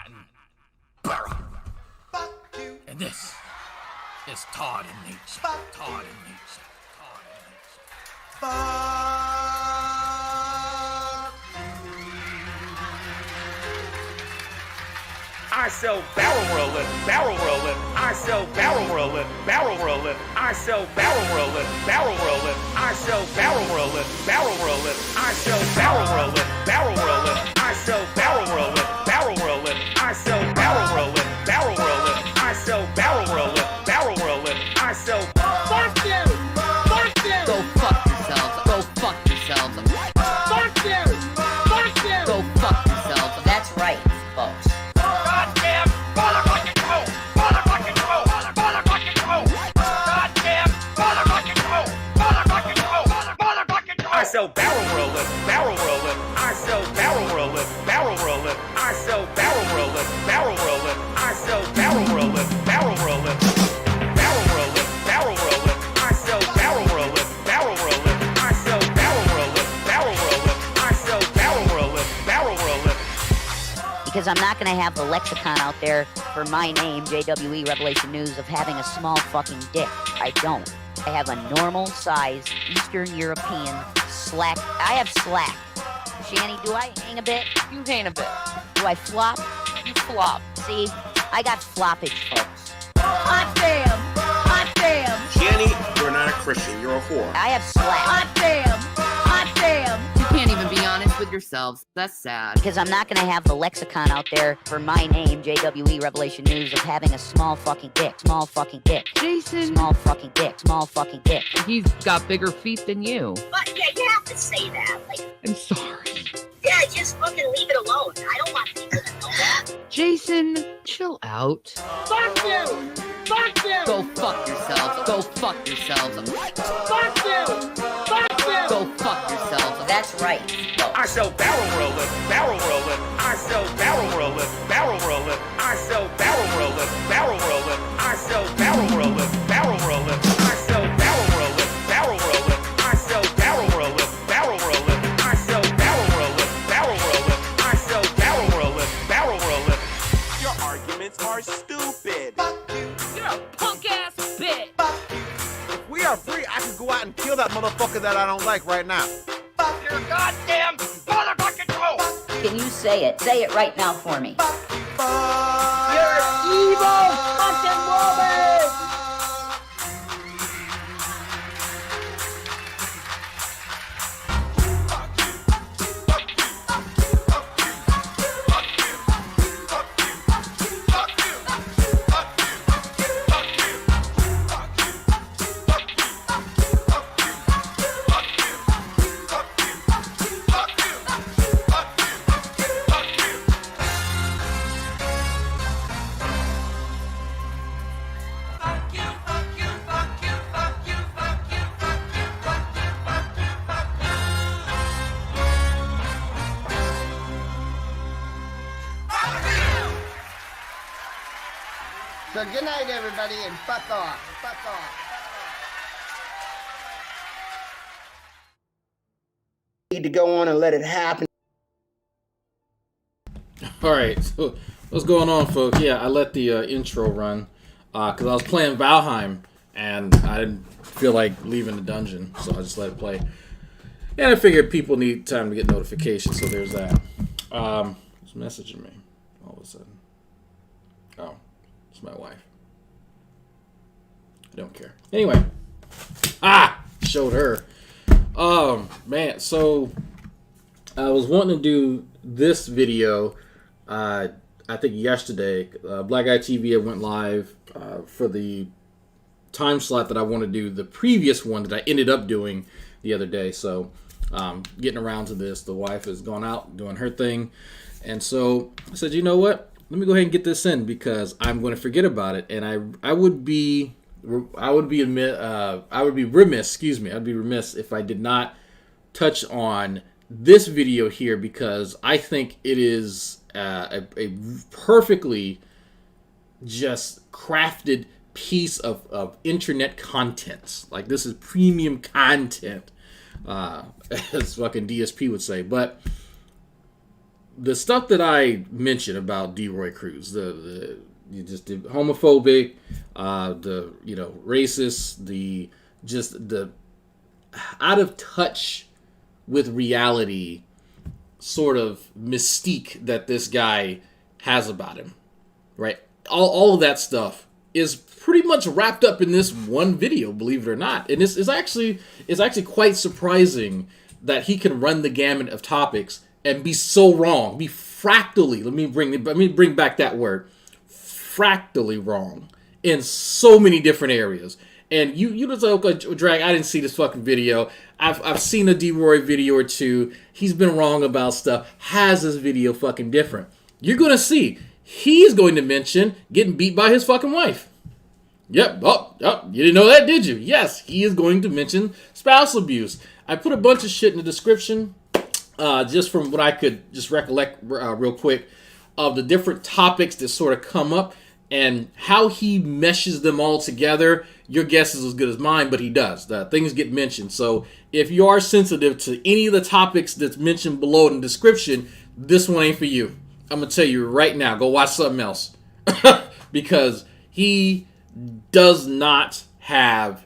Manhattan borough. And this is Todd and Nature. Todd and Nature. Todd and Nature. I sell barrel rolling, barrel rolling. I sell barrel rolling, barrel rolling. I sell barrel rolling, barrel rolling. I sell barrel rolling, barrel rolling. I sell barrel rolling, barrel rolling. I sell barrel rolling, barrel rolling. I sell barrel rolling, barrel rolling. I sell barrel rolling, barrel rolling. I sell. Fuck you! Fuck you! Go fuck yourselves. Go fuck yourselves. Fuck you! Fuck you! Go fuck yourselves. That's right, folks. Goddamn motherfucking go! Motherfucking go! Motherfucking go! Goddamn motherfucking go! Motherfucking go! Motherfucking go! I sell barrel rolling, barrel rolling. I sell barrel rolling, barrel rolling. I sell barrel rolling, barrel rolling. I sell barrel rolling, barrel rolling. Barrel rolling, barrel rolling. I sell barrel rolling, barrel rolling. I sell barrel rolling, barrel rolling. I sell barrel rolling, barrel rolling. Because I'm not going to have the lexicon out there for my name, JWE Revelation News, of having a small fucking dick. I don't. I have a normal size Eastern European slack. I have slack. Shanny, do I hang a bit? You hang a bit. Do I flop? You flop. See, I got floppage, folks. Hot damn! Hot damn! Shanny, you're not a Christian. You're a whore. I have slack. Hot damn! Hot damn! You can't even be honest with yourselves. That's sad. Because I'm not going to have the lexicon out there for my name, JWE Revelation News, of having a small fucking dick. Small fucking dick. Jason, Small fucking dick. Small fucking dick. he's got bigger feet than you. But yeah, you have to say that. Like, I'm sorry. yeah, just fucking leave it alone. I don't want people to know that. Jason, chill out. Fuck you! Fuck you! Go fuck yourselves. Go fuck yourselves. Fuck you! Fuck you! Go fuck yourselves. That's right, folks. I sell barrel rolling, barrel rolling. I sell barrel rolling, barrel rolling. I sell barrel rolling, barrel rolling. I sell barrel rolling, barrel rolling. I sell barrel rolling, barrel rolling. I sell barrel rolling, barrel rolling. I sell barrel rolling, barrel rolling. I sell barrel rolling, barrel rolling. Your arguments are stupid. You're a punk ass bitch. If we are free, I can go out and kill that motherfucker that I don't like right now. Your goddamn motherfucking go! Can you say it? Say it right now for me. You're evil fucking woman! So good night, everybody, and fuck off. Fuck off. Need to go on and let it happen. Alright, so what's going on, folks? Yeah, I let the intro run because I was playing Valheim and I didn't feel like leaving the dungeon, so I just let it play. And I figured people need time to get notifications, so there's that. Who's messaging me all of a sudden? Oh, it's my wife. I don't care. Anyway. Showed her. Man, so I was wanting to do this video, I think yesterday. Black Guy TV went live for the time slot that I want to do the previous one that I ended up doing the other day. So getting around to this, the wife has gone out doing her thing. And so I said, you know what? Let me go ahead and get this in because I'm going to forget about it. And I would be remiss if I did not touch on this video here because I think it is a perfectly just crafted piece of internet content. Like, this is premium content, as fucking DSP would say. But the stuff that I mentioned about Deroy Cruz, the homophobic, the racist, the out of touch with reality sort of mystique that this guy has about him, right? All of that stuff is pretty much wrapped up in this one video, believe it or not. And it's actually quite surprising that he can run the gamut of topics and be so wrong, be fractally, let me bring back that word, fractally wrong in so many different areas. And you just like, okay, Drag, I didn't see this fucking video. I've seen a Deroy video or two. He's been wrong about stuff. Has this video fucking different? You're gonna see. He's going to mention getting beat by his fucking wife. Yep. Oh, you didn't know that, did you? Yes, he is going to mention spousal abuse. I put a bunch of shit in the description, just from what I could just recollect real quick, of the different topics that sort of come up and how he meshes them all together. Your guess is as good as mine, but he does. Things get mentioned. So if you are sensitive to any of the topics that's mentioned below in the description, this one ain't for you. I'm going to tell you right now, go watch something else. Because he does not have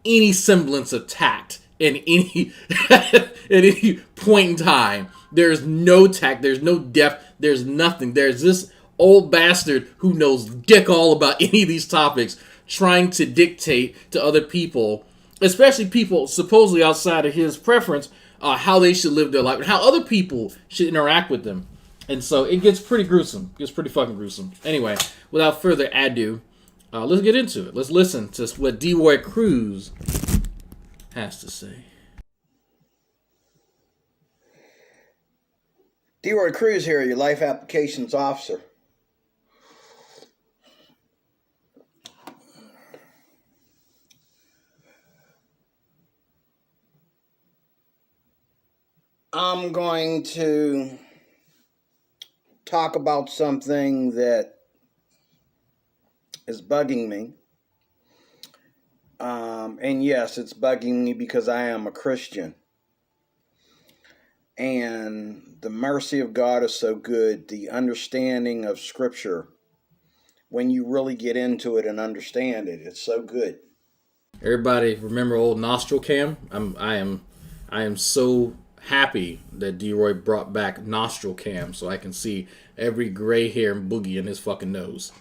any semblance of tact in any at any point in time. There's no tact, there's no depth, there's nothing. There's this old bastard who knows dick all about any of these topics, trying to dictate to other people, especially people supposedly outside of his preference, how they should live their life and how other people should interact with them. And so it gets pretty gruesome. It gets pretty fucking gruesome. Anyway, without further ado, let's get into it. Let's listen to what Deroy Cruz has to say. Deroy Cruz here, your life applications officer. I'm going to talk about something that is bugging me. And yes, it's bugging me because I am a Christian. And the mercy of God is so good. The understanding of Scripture, when you really get into it and understand it, it's so good. Everybody remember old nostril cam? I am so happy that Deroy brought back nostril cam so I can see every gray hair and boogie in his fucking nose.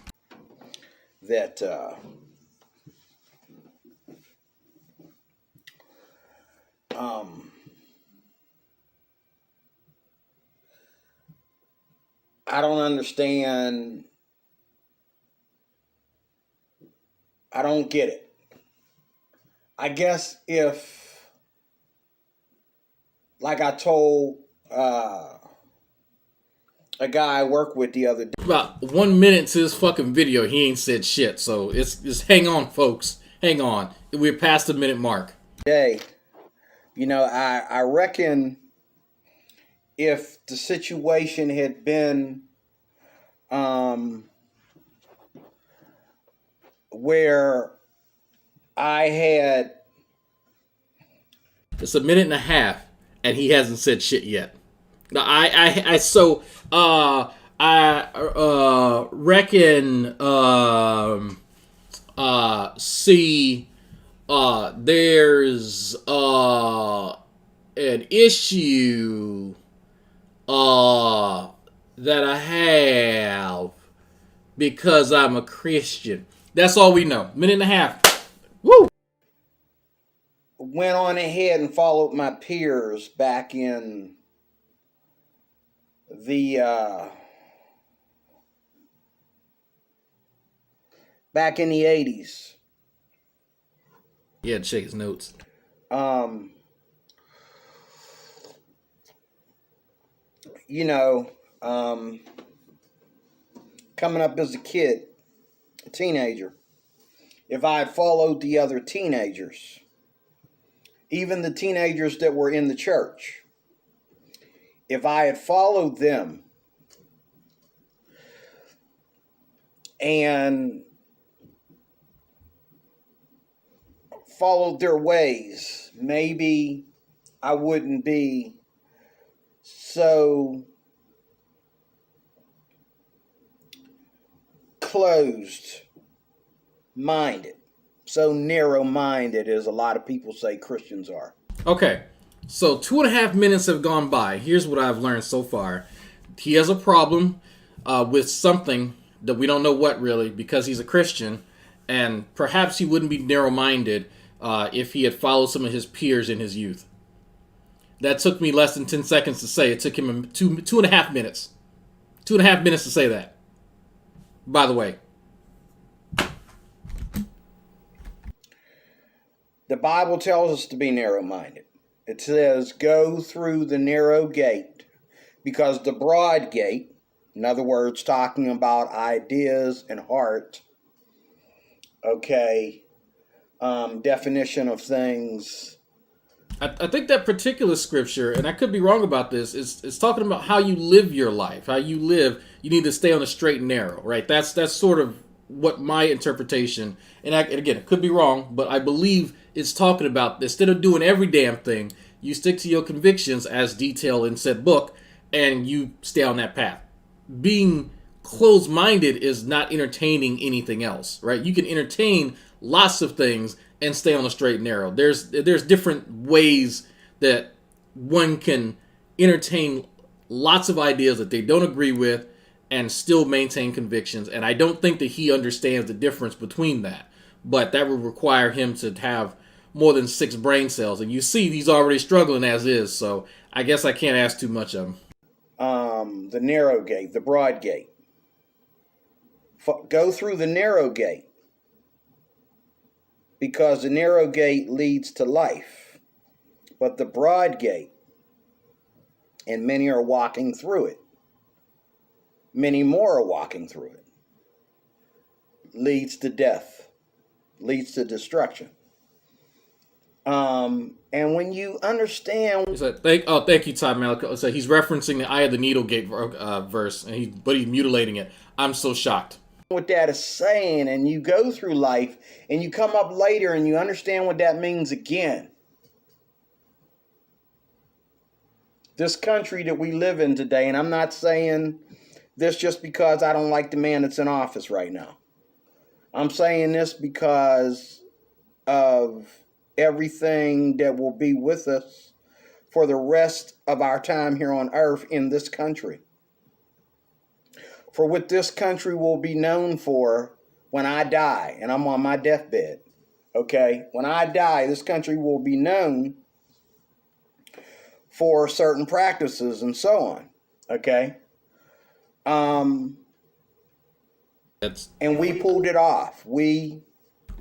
That I don't understand. I don't get it. I guess if, like I told a guy I work with the other day. About 1 minute to this fucking video, he ain't said shit. So it's just hang on, folks. Hang on. We're past the minute mark. I reckon if the situation had been where I had... It's a minute and a half, and he hasn't said shit yet. Now, I reckon see there's an issue that I have because I'm a Christian. That's all we know. Minute and a half. Woo! Went on ahead and followed my peers back in the back in the 80s. He had to check his notes. Coming up as a kid, a teenager, if I had followed the other teenagers, even the teenagers that were in the church, if I had followed them and followed their ways, maybe I wouldn't be so closed-minded, so narrow-minded as a lot of people say Christians are. Okay, so 2.5 minutes have gone by. Here's what I've learned so far. He has a problem with something that we don't know what really, because he's a Christian, and perhaps he wouldn't be narrow-minded if he had followed some of his peers in his youth. That took me less than 10 seconds to say. It took him 2.5 minutes. 2.5 minutes to say that. By the way. The Bible tells us to be narrow-minded. It says, go through the narrow gate, because the broad gate, in other words, talking about ideas and heart, okay, definition of things. I think that particular scripture, and I could be wrong about this, is talking about how you live your life. How you live, you need to stay on the straight and narrow, right? That's sort of what my interpretation, and again, it could be wrong, but I believe it's talking about, instead of doing every damn thing, you stick to your convictions as detailed in said book, and you stay on that path. Being closed-minded is not entertaining anything else, right? You can entertain lots of things and stay on the straight and narrow. There's different ways that one can entertain lots of ideas that they don't agree with and still maintain convictions. And I don't think that he understands the difference between that. But that would require him to have more than 6 brain cells. And you see he's already struggling as is. So I guess I can't ask too much of him. The narrow gate, the broad gate. Go through the narrow gate, because the narrow gate leads to life, but the broad gate, and many are walking through it, many more are walking through it, leads to death, leads to destruction. And when you understand, thank you, Todd Malik. So he's referencing the Eye of the Needle Gate verse, and but he's mutilating it. I'm so shocked. What that is saying, and you go through life, and you come up later, and you understand what that means again. This country that we live in today, and I'm not saying this just because I don't like the man that's in office right now. I'm saying this because of everything that will be with us for the rest of our time here on earth in this country. For what this country will be known for when I die, and I'm on my deathbed, okay? When I die, this country will be known for certain practices and so on, okay? And we pulled it off. We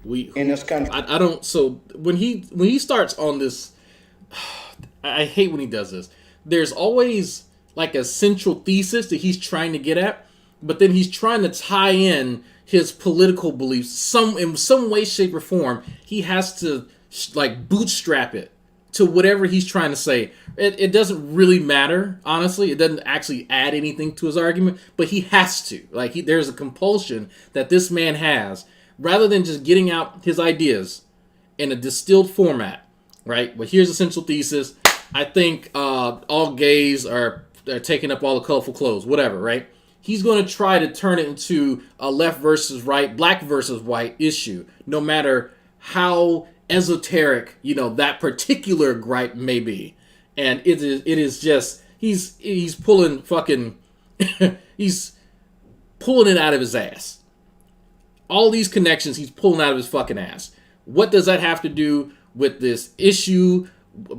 in this country. I don't. So when he starts on this, I hate when he does this. There's always like a central thesis that he's trying to get at, but then he's trying to tie in his political beliefs in some way, shape, or form. He has to like bootstrap it to whatever he's trying to say. It doesn't really matter, honestly. It doesn't actually add anything to his argument, but he has to. Like there's a compulsion that this man has, rather than just getting out his ideas in a distilled format, right? But here's the central thesis. I think all gays are taking up all the colorful clothes, whatever, right? He's going to try to turn it into a left versus right, black versus white issue, no matter how esoteric, that particular gripe may be. And it is just, he's pulling fucking, he's pulling it out of his ass. All these connections he's pulling out of his fucking ass. What does that have to do with this issue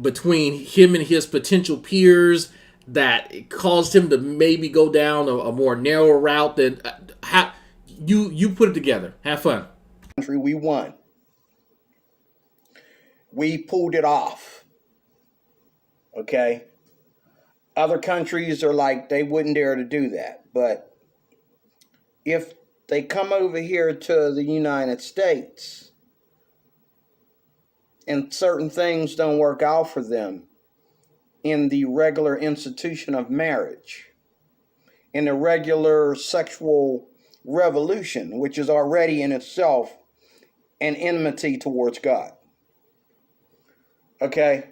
between him and his potential peers that caused him to maybe go down a more narrow route than you put it together? Have fun. We won. We pulled it off. Okay? Other countries are like, they wouldn't dare to do that. But if they come over here to the United States and certain things don't work out for them in the regular institution of marriage, in the regular sexual revolution, which is already in itself an enmity towards God. Okay?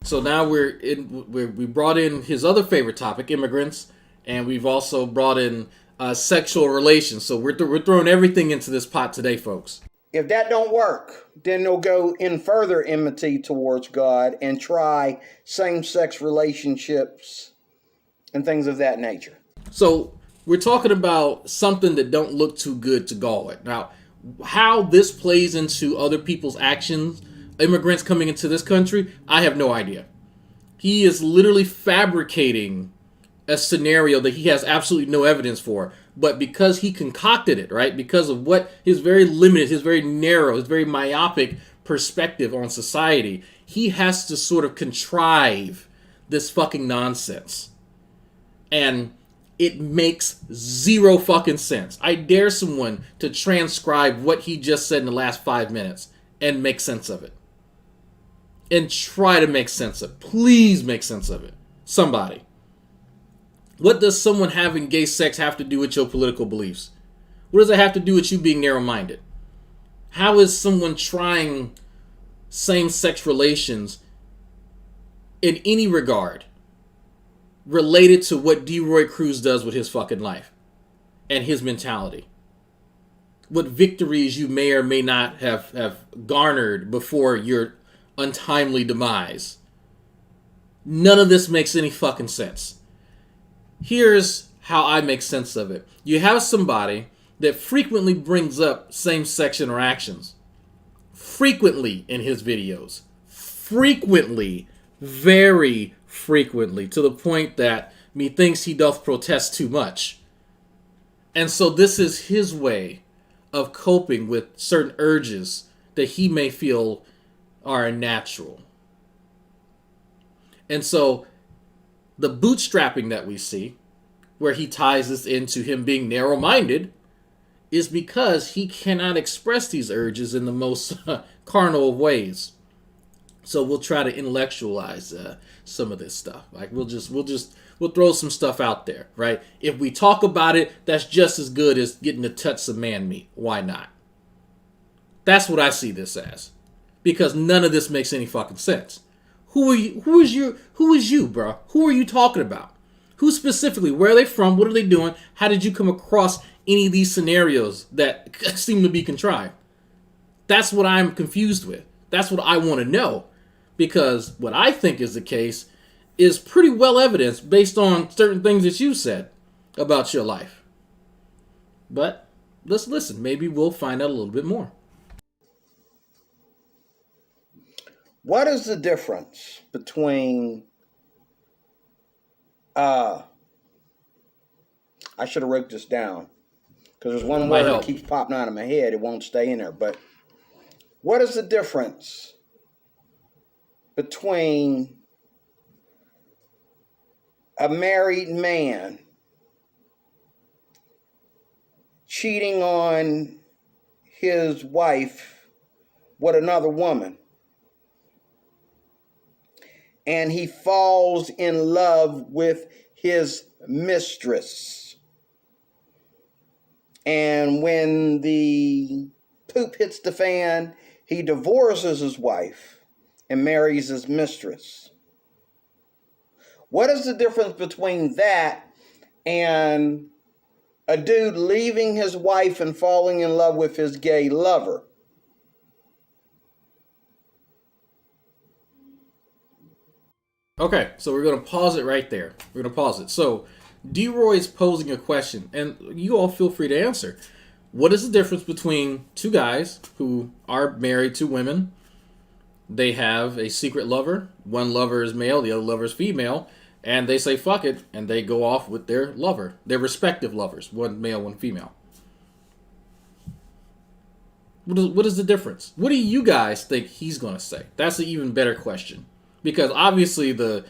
So now we brought in his other favorite topic, immigrants, and we've also brought in sexual relations. So we're throwing everything into this pot today, folks. If that don't work, then they'll go in further enmity towards God and try same-sex relationships and things of that nature. So we're talking about something that don't look too good to go with. Now, how this plays into other people's actions, immigrants coming into this country, I have no idea. He is literally fabricating a scenario that he has absolutely no evidence for. But because he concocted it, right? Because of what his very limited, his very narrow, his very myopic perspective on society, he has to sort of contrive this fucking nonsense. And it makes zero fucking sense. I dare someone to transcribe what he just said in the last 5 minutes and make sense of it. And try to make sense of it. Please make sense of it. Somebody. What does someone having gay sex have to do with your political beliefs? What does it have to do with you being narrow-minded? How is someone trying same-sex relations in any regard related to what Deroy Cruz does with his fucking life and his mentality? What victories you may or may not have garnered before your untimely demise. None of this makes any fucking sense. Here's how I make sense of it. You have somebody that frequently brings up same-sex interactions. Frequently in his videos. Frequently. Very frequently. To the point that methinks he doth protest too much. And so this is his way of coping with certain urges that he may feel are unnatural. And so the bootstrapping that we see, where he ties this into him being narrow-minded, is because he cannot express these urges in the most carnal of ways. So we'll try to intellectualize some of this stuff. Like we'll throw some stuff out there, right? If we talk about it, that's just as good as getting to touch some man meat. Why not? That's what I see this as, because none of this makes any fucking sense. Who are you? Who is you, bro? Who are you talking about? Who specifically? Where are they from? What are they doing? How did you come across any of these scenarios that seem to be contrived? That's what I'm confused with. That's what I want to know. Because what I think is the case is pretty well evidenced based on certain things that you said about your life. But let's listen. Maybe we'll find out a little bit more. What is the difference between I should have wrote this down because there's one word that keeps popping out of my head. It won't stay in there. But what is the difference between a married man cheating on his wife with another woman, and he falls in love with his mistress, and when the poop hits the fan, he divorces his wife and marries his mistress? What is the difference between that and a dude leaving his wife and falling in love with his gay lover? Okay, so we're going to pause it right there. We're going to pause it. So, Deroy is posing a question, and you all feel free to answer. What is the difference between two guys who are married to women? They have a secret lover. One lover is male, the other lover is female, and they say fuck it, and they go off with their lover, their respective lovers, one male, one female. What is the difference? What do you guys think he's going to say? That's an even better question. Because obviously the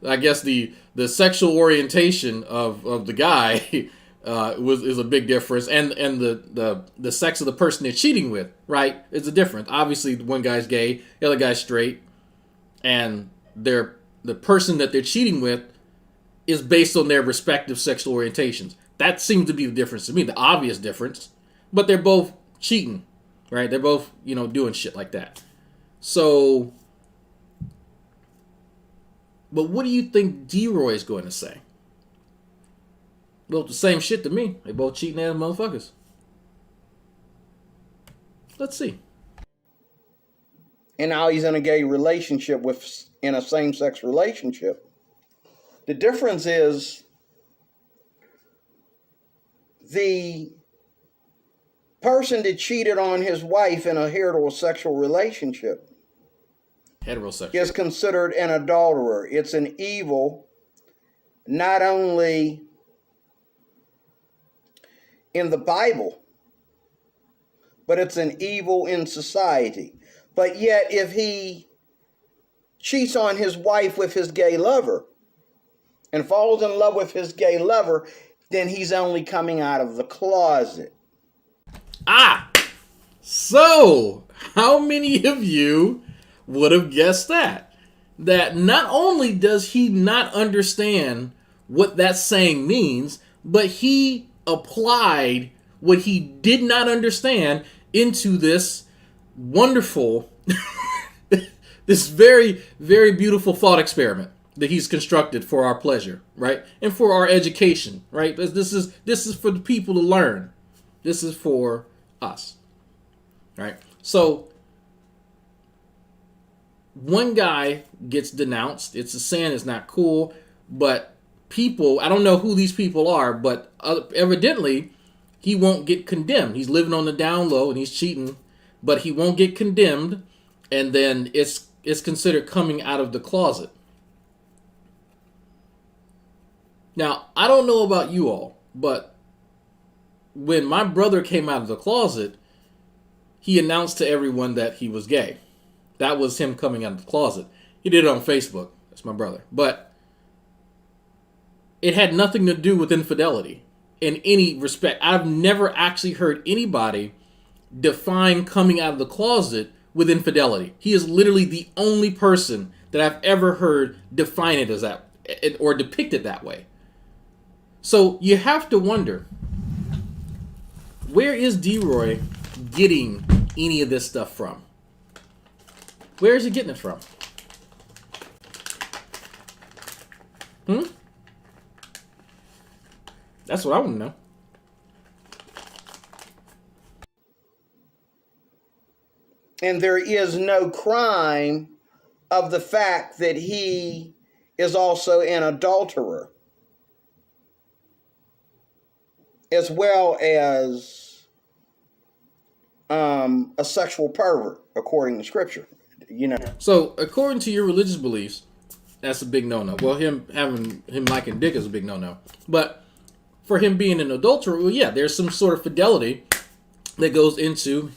I guess the sexual orientation of the guy is a big difference, and the sex of the person they're cheating with, right, is a difference. Obviously, one guy's gay, the other guy's straight, and the person that they're cheating with is based on their respective sexual orientations. That seems to be the difference to me, the obvious difference. But they're both cheating, right? They're both, doing shit like that. So, but what do you think Deroy is going to say? Well, the same shit to me. They both cheating ass motherfuckers. Let's see. And now he's in a gay relationship in a same-sex relationship. The difference is the person that cheated on his wife in a heterosexual relationship is considered an adulterer. It's an evil, not only in the Bible, but it's an evil in society. But yet, if he cheats on his wife with his gay lover and falls in love with his gay lover, then he's only coming out of the closet. So how many of you would have guessed that? That not only does he not understand what that saying means, but he applied what he did not understand into this wonderful, this very, very beautiful thought experiment that he's constructed for our pleasure, right? And for our education, right? This is for the people to learn. This is for us, right? So one guy gets denounced. It's a sin. It's not cool. But people, I don't know who these people are, but evidently he won't get condemned. He's living on the down low and he's cheating, but he won't get condemned. And then it's considered coming out of the closet. Now, I don't know about you all, but when my brother came out of the closet, he announced to everyone that he was gay. That was him coming out of the closet. He did it on Facebook. That's my brother. But it had nothing to do with infidelity in any respect. I've never actually heard anybody define coming out of the closet with infidelity. He is literally the only person that I've ever heard define it as that or depict it that way. So you have to wonder, where is Deroy getting any of this stuff from? Where is he getting it from? That's what I want to know. And there is no crime of the fact that he is also an adulterer, as well as a sexual pervert, according to Scripture. You know. So, according to your religious beliefs, that's a big no-no. Well, him liking dick is a big no-no. But for him being an adulterer, well, yeah, there's some sort of fidelity that goes into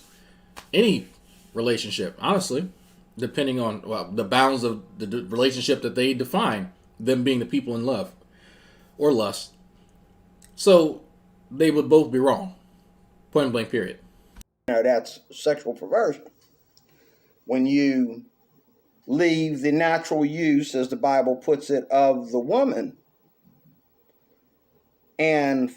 any relationship, honestly, depending on the bounds of the relationship that they define, them being the people in love or lust. So they would both be wrong. Point blank, period. You know, that's sexual perversion. When you leave the natural use, as the Bible puts it, of the woman and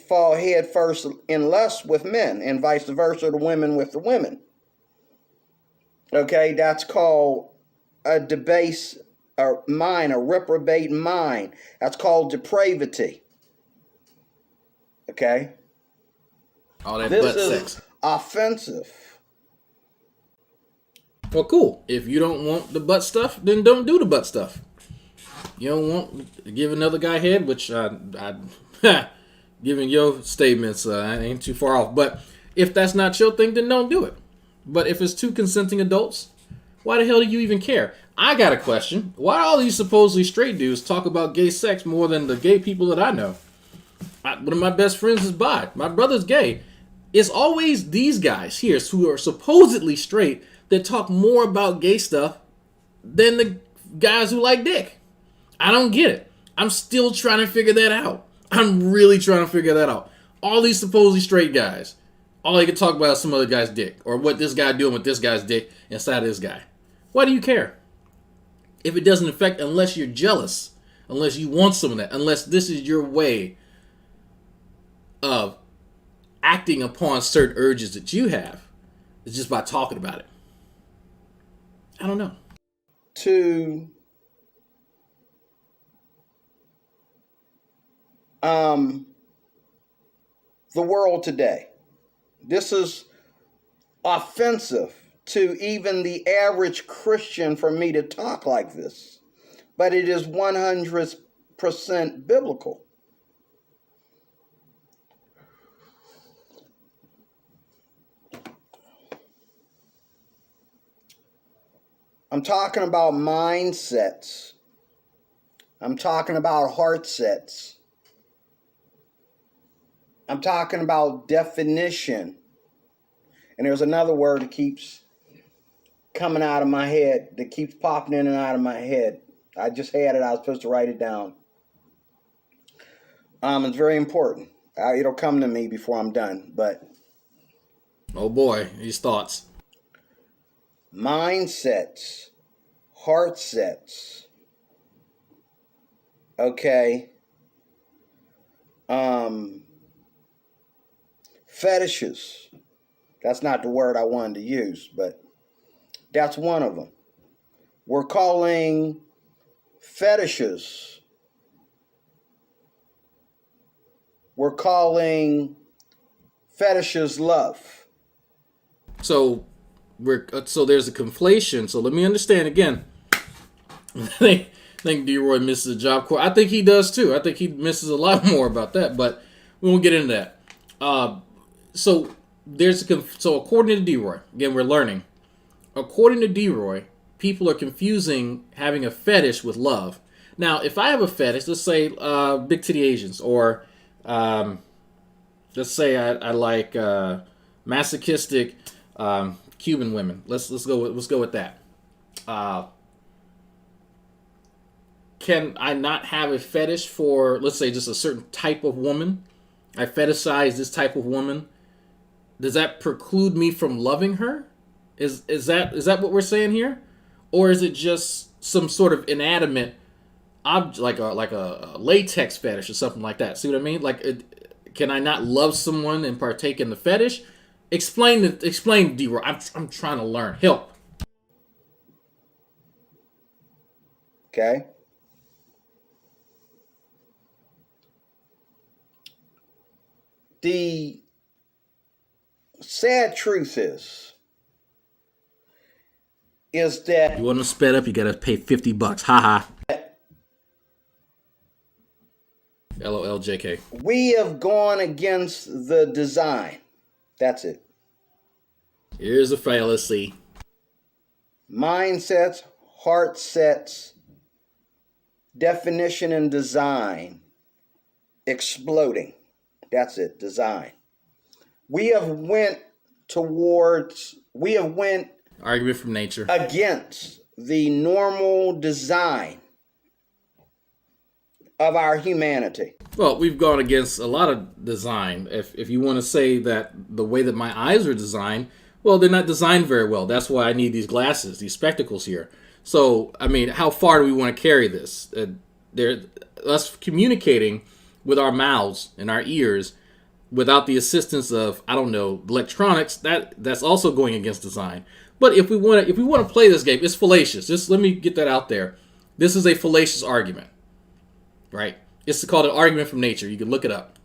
fall head first in lust with men, and vice versa, the women with the women. Okay, that's called a debased mind, a reprobate mind. That's called depravity. Okay? All that this butt is sex. Offensive. Well, cool. If you don't want the butt stuff, then don't do the butt stuff. You don't want to give another guy head, which giving your statements ain't too far off. But if that's not your thing, then don't do it. But if it's two consenting adults, why the hell do you even care? I got a question. Why all these supposedly straight dudes talk about gay sex more than the gay people that I know? One of my best friends is bi. My brother's gay. It's always these guys here who are supposedly straight that talk more about gay stuff than the guys who like dick. I don't get it. I'm still trying to figure that out. I'm really trying to figure that out. All these supposedly straight guys, all they can talk about is some other guy's dick, or what this guy doing with this guy's dick inside of this guy. Why do you care? If it doesn't affect, unless you're jealous, unless you want some of that, unless this is your way of acting upon certain urges that you have, it's just by talking about it. I don't know. To the world today. This is offensive to even the average Christian for me to talk like this, but it is 100% biblical. I'm talking about mindsets. I'm talking about heart sets. I'm talking about definition. And there's another word that keeps coming out of my head, that keeps popping in and out of my head. I just had it. I was supposed to write it down. It's very important. It'll come to me before I'm done. But oh boy, these thoughts. Mindsets, heart sets. Okay. Fetishes. That's not the word I wanted to use, but that's one of them. We're calling fetishes. We're calling fetishes love. So there's a conflation. So let me understand again. I think Deroy misses a job. I think he does too. I think he misses a lot more about that, but we won't get into that. So according to Deroy, again, we're learning. According to Deroy, people are confusing having a fetish with love. Now, if I have a fetish, let's say big titty Asians, or let's say I like masochistic Cuban women. Let's go with that. Can I not have a fetish for, let's say, just a certain type of woman? I fetishize this type of woman. Does that preclude me from loving her? Is that what we're saying here, or is it just some sort of inanimate object, like a latex fetish or something like that? See what I mean? Can I not love someone and partake in the fetish? Explain, Deroy. I'm trying to learn. Help. Okay. The sad truth is that you want to sped up, you gotta pay $50. Haha. LOL JK. We have gone against the design. That's it. Here's a fallacy. Mindsets, heart sets, definition and design exploding. That's it, design. We have went argument from nature against the normal design of our humanity. Well, we've gone against a lot of design. If you want to say that the way that my eyes are designed, well, they're not designed very well. That's why I need these glasses, these spectacles here. So, I mean, how far do we want to carry this? Us communicating with our mouths and our ears without the assistance of, I don't know, electronics, that's also going against design. But if we want to play this game, it's fallacious. Just let me get that out there. This is a fallacious argument, right? It's called an argument from nature. You can look it up.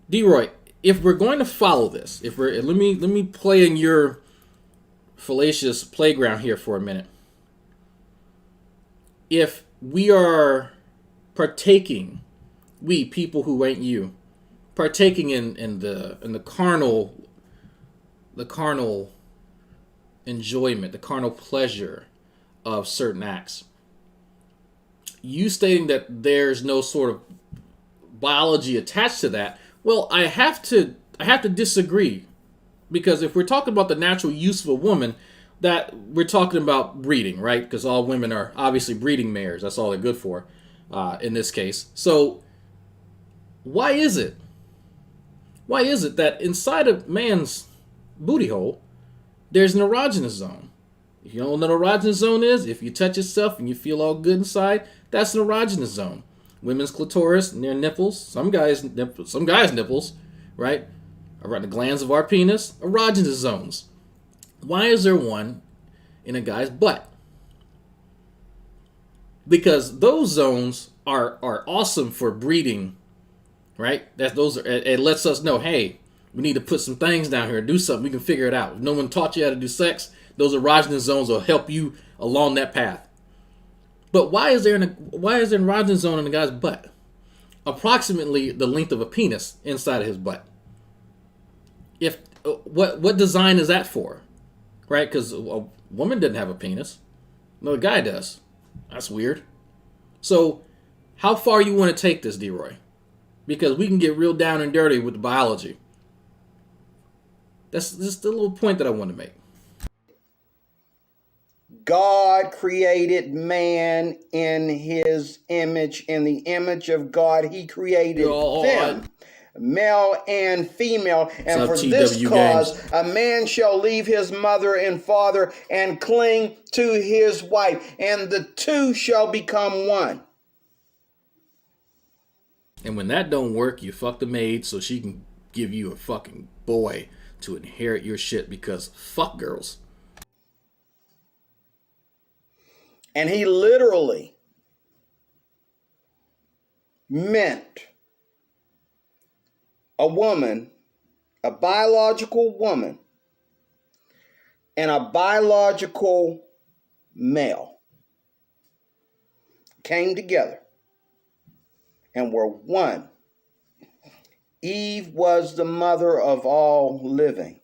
Deroy, if we're going to follow this, let me play in your fallacious playground here for a minute. If we are partaking, we people who ain't you, partaking in the carnal enjoyment, the carnal pleasure of certain acts. You stating that there's no sort of biology attached to that, well, I have to disagree, because if we're talking about the natural use of a woman, that we're talking about breeding, right? Because all women are obviously breeding mares. That's all they're good for in this case. So why is it that inside of man's booty hole, there's an erogenous zone? If you don't know what an erogenous zone is, if you touch yourself and you feel all good inside, that's an erogenous zone. Women's clitoris and their nipples, some guys' nipples, right? Around the glands of our penis, erogenous zones. Why is there one in a guy's butt? Because those zones are awesome for breeding, right? It lets us know, hey, we need to put some things down here, do something. We can figure it out. If no one taught you how to do sex, those erogenous zones will help you along that path. But why is there an erogenous zone in the guy's butt? Approximately the length of a penis inside of his butt. If what design is that for, right? Because a woman doesn't have a penis, no, a guy does. That's weird. So, how far you want to take this, Deroy? Because we can get real down and dirty with the biology. That's just a little point that I want to make. God created man in his image. In the image of God, he created them, male and female. And for this cause, a man shall leave his mother and father and cling to his wife, and the two shall become one. And when that don't work, you fuck the maid so she can give you a fucking boy to inherit your shit, because fuck girls. And he literally meant a woman, a biological woman, and a biological male came together and were one. Eve was the mother of all living.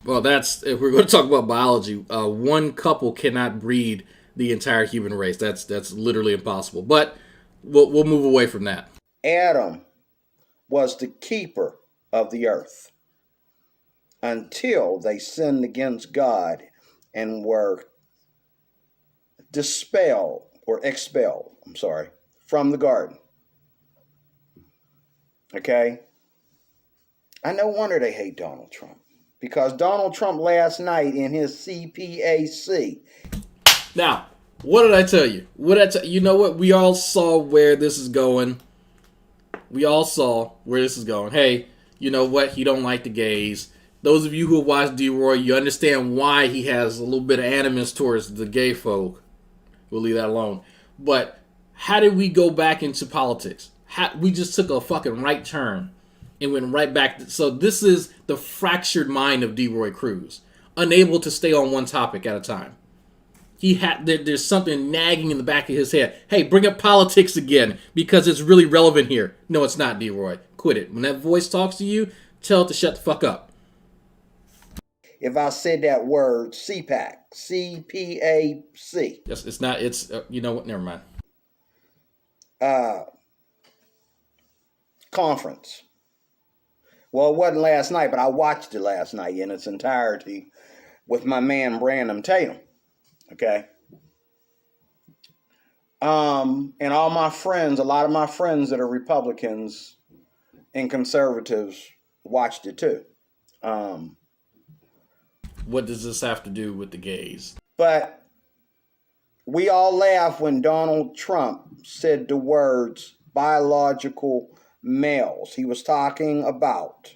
Well, that's, if we're going to talk about biology, one couple cannot breed the entire human race. That's literally impossible. But we'll move away from that. Adam was the keeper of the earth until they sinned against God and were expelled from the garden. Okay? I no wonder they hate Donald Trump. Because Donald Trump last night in his CPAC. Now, what did I tell you? You know what? We all saw where this is going. Hey, you know what? He don't like the gays. Those of you who watch Deroy, you understand why he has a little bit of animus towards the gay folk. We'll leave that alone. But how did we go back into politics? We just took a fucking right turn and went right back. So this is the fractured mind of Deroy Cruz, unable to stay on one topic at a time. There's something nagging in the back of his head. Hey, bring up politics again because it's really relevant here. No, it's not, Deroy. Quit it. When that voice talks to you, tell it to shut the fuck up. If I said that word, CPAC, C-P-A-C. Yes, it's not. It's you know what? Never mind. Conference. Well, it wasn't last night, but I watched it last night in its entirety with my man Brandon Tatum. Okay. And all my friends, a lot of my friends that are Republicans and conservatives watched it too. What does this have to do with the gays? But we all laughed when Donald Trump said the words biological males. He was talking about,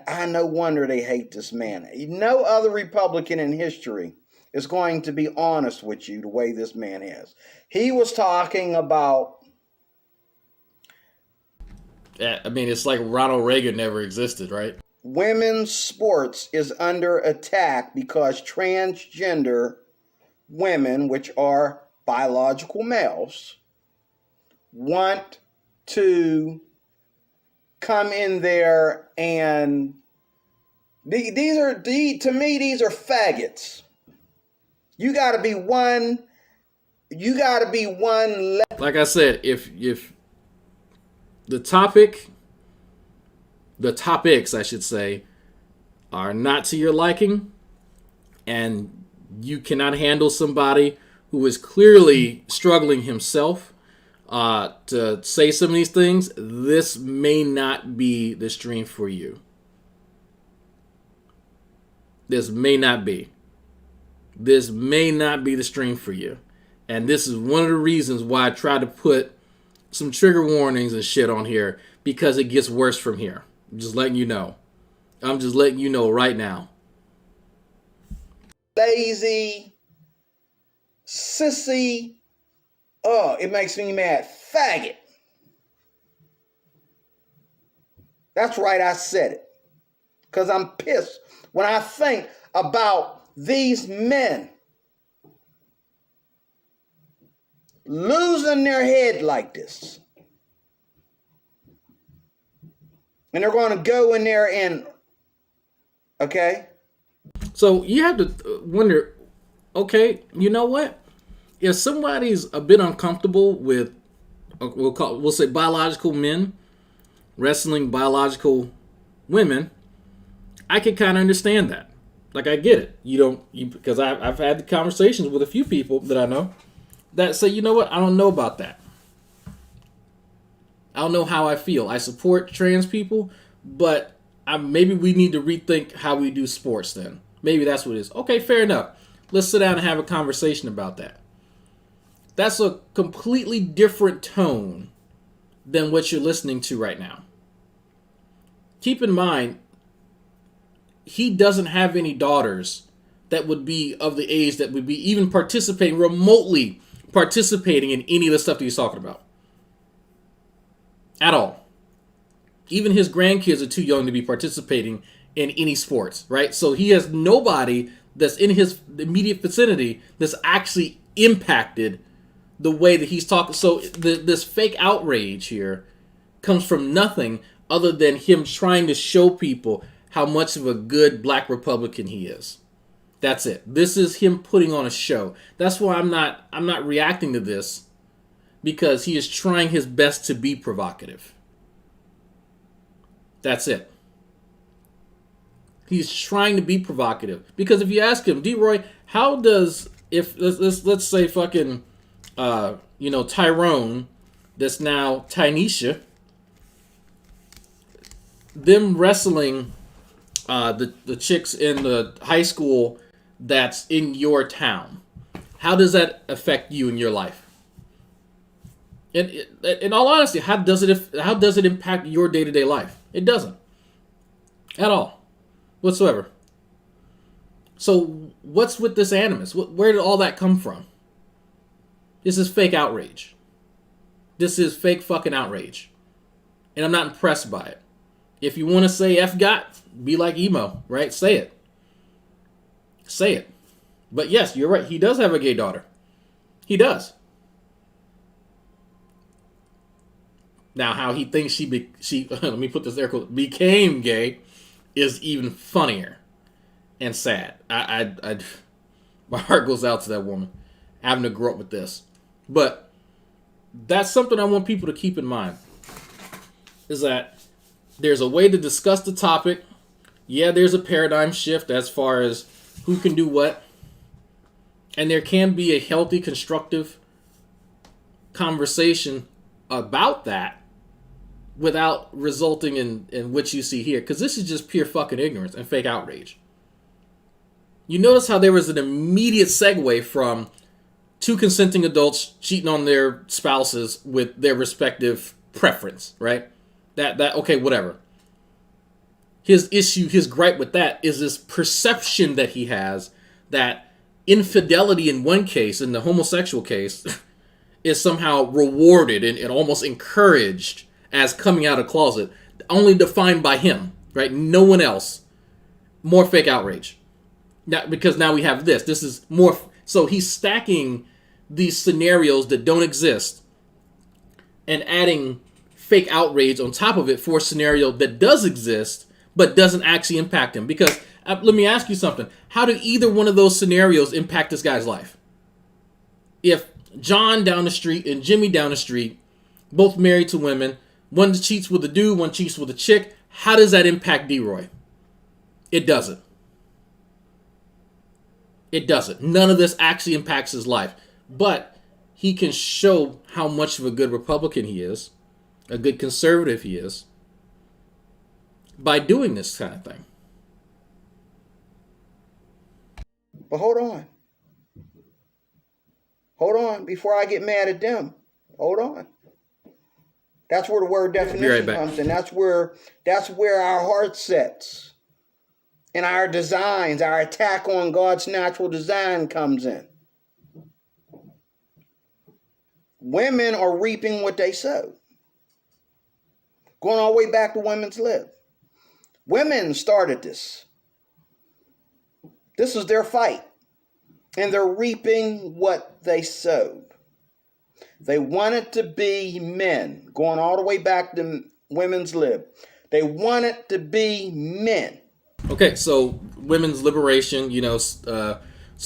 I no wonder they hate this man. No other Republican in history is going to be honest with you the way this man is. He was talking about, I mean, it's like Ronald Reagan never existed, right? Women's sports is under attack because transgender women, which are biological males, want to come in there, and these are faggots. You got to be one. Like I said, if the topics, I should say, are not to your liking, and you cannot handle somebody who is clearly struggling himself to say some of these things, this may not be the stream for you. This may not be the stream for you. And this is one of the reasons why I try to put some trigger warnings and shit on here, because it gets worse from here. I'm just letting you know. I'm just letting you know right now. Lazy, sissy, Oh, it makes me mad. Faggot. That's right, I said it. Because I'm pissed when I think about these men losing their head like this. And they're going to go in there and, okay? So you have to wonder, okay, you know what? If somebody's a bit uncomfortable with, we'll say biological men wrestling biological women, I can kind of understand that. Like, I get it. Because I've had the conversations with a few people that I know that say, you know what? I don't know about that. I don't know how I feel. I support trans people, but maybe we need to rethink how we do sports then. Maybe that's what it is. Okay, fair enough. Let's sit down and have a conversation about that. That's a completely different tone than what you're listening to right now. Keep in mind, he doesn't have any daughters that would be of the age that would be even remotely participating in any of the stuff that he's talking about. At all. Even his grandkids are too young to be participating in any sports, right? So he has nobody that's in his immediate vicinity that's actually impacted the way that he's talking. So this fake outrage here comes from nothing other than him trying to show people how much of a good black Republican he is. That's it. This is him putting on a show. That's why I'm not reacting to this, because he is trying his best to be provocative. That's it. He's trying to be provocative. Because if you ask him, Deroy, how does, if let's say fucking Tyrone, that's now Tynesha, them wrestling the chicks in the high school that's in your town, how does that affect you in your life? And in all honesty, how does it impact your day-to-day life? It doesn't. At all. Whatsoever. So what's with this animus? Where did all that come from? This is fake outrage. This is fake fucking outrage. And I'm not impressed by it. If you want to say F got, be like emo, right? Say it. Say it. But yes, you're right. He does have a gay daughter. He does. Now, how he thinks she let me put this air quote, became gay is even funnier and sad. I my heart goes out to that woman having to grow up with this. But that's something I want people to keep in mind, is that there's a way to discuss the topic. Yeah, there's a paradigm shift as far as who can do what. And there can be a healthy, constructive conversation about that without resulting in what you see here. Because this is just pure fucking ignorance and fake outrage. You notice how there was an immediate segue from two consenting adults cheating on their spouses with their respective preference, right? That okay, whatever. His issue, his gripe with that is this perception that he has that infidelity in one case, in the homosexual case, is somehow rewarded and almost encouraged as coming out of closet, only defined by him, right? No one else. More fake outrage. Now, because now we have this. This is more. So he's stacking these scenarios that don't exist and adding fake outrage on top of it for a scenario that does exist but doesn't actually impact him. Because let me ask you something. How do either one of those scenarios impact this guy's life? If John down the street and Jimmy down the street, both married to women, one cheats with a dude, one cheats with a chick, how does that impact Deroy? It doesn't. It doesn't. None of this actually impacts his life. But he can show how much of a good Republican he is, a good conservative he is, by doing this kind of thing. But hold on. Hold on before I get mad at them. Hold on. That's where the word definition comes in. That's where our heart sets. And our designs, our attack on God's natural design comes in. women are reaping what they sowed. Going all the way back to women's lib. Women started this. This is their fight. And they're reaping what they sowed. They wanted to be men. Going all the way back to women's lib. They wanted to be men. Okay, so women's liberation, you know, so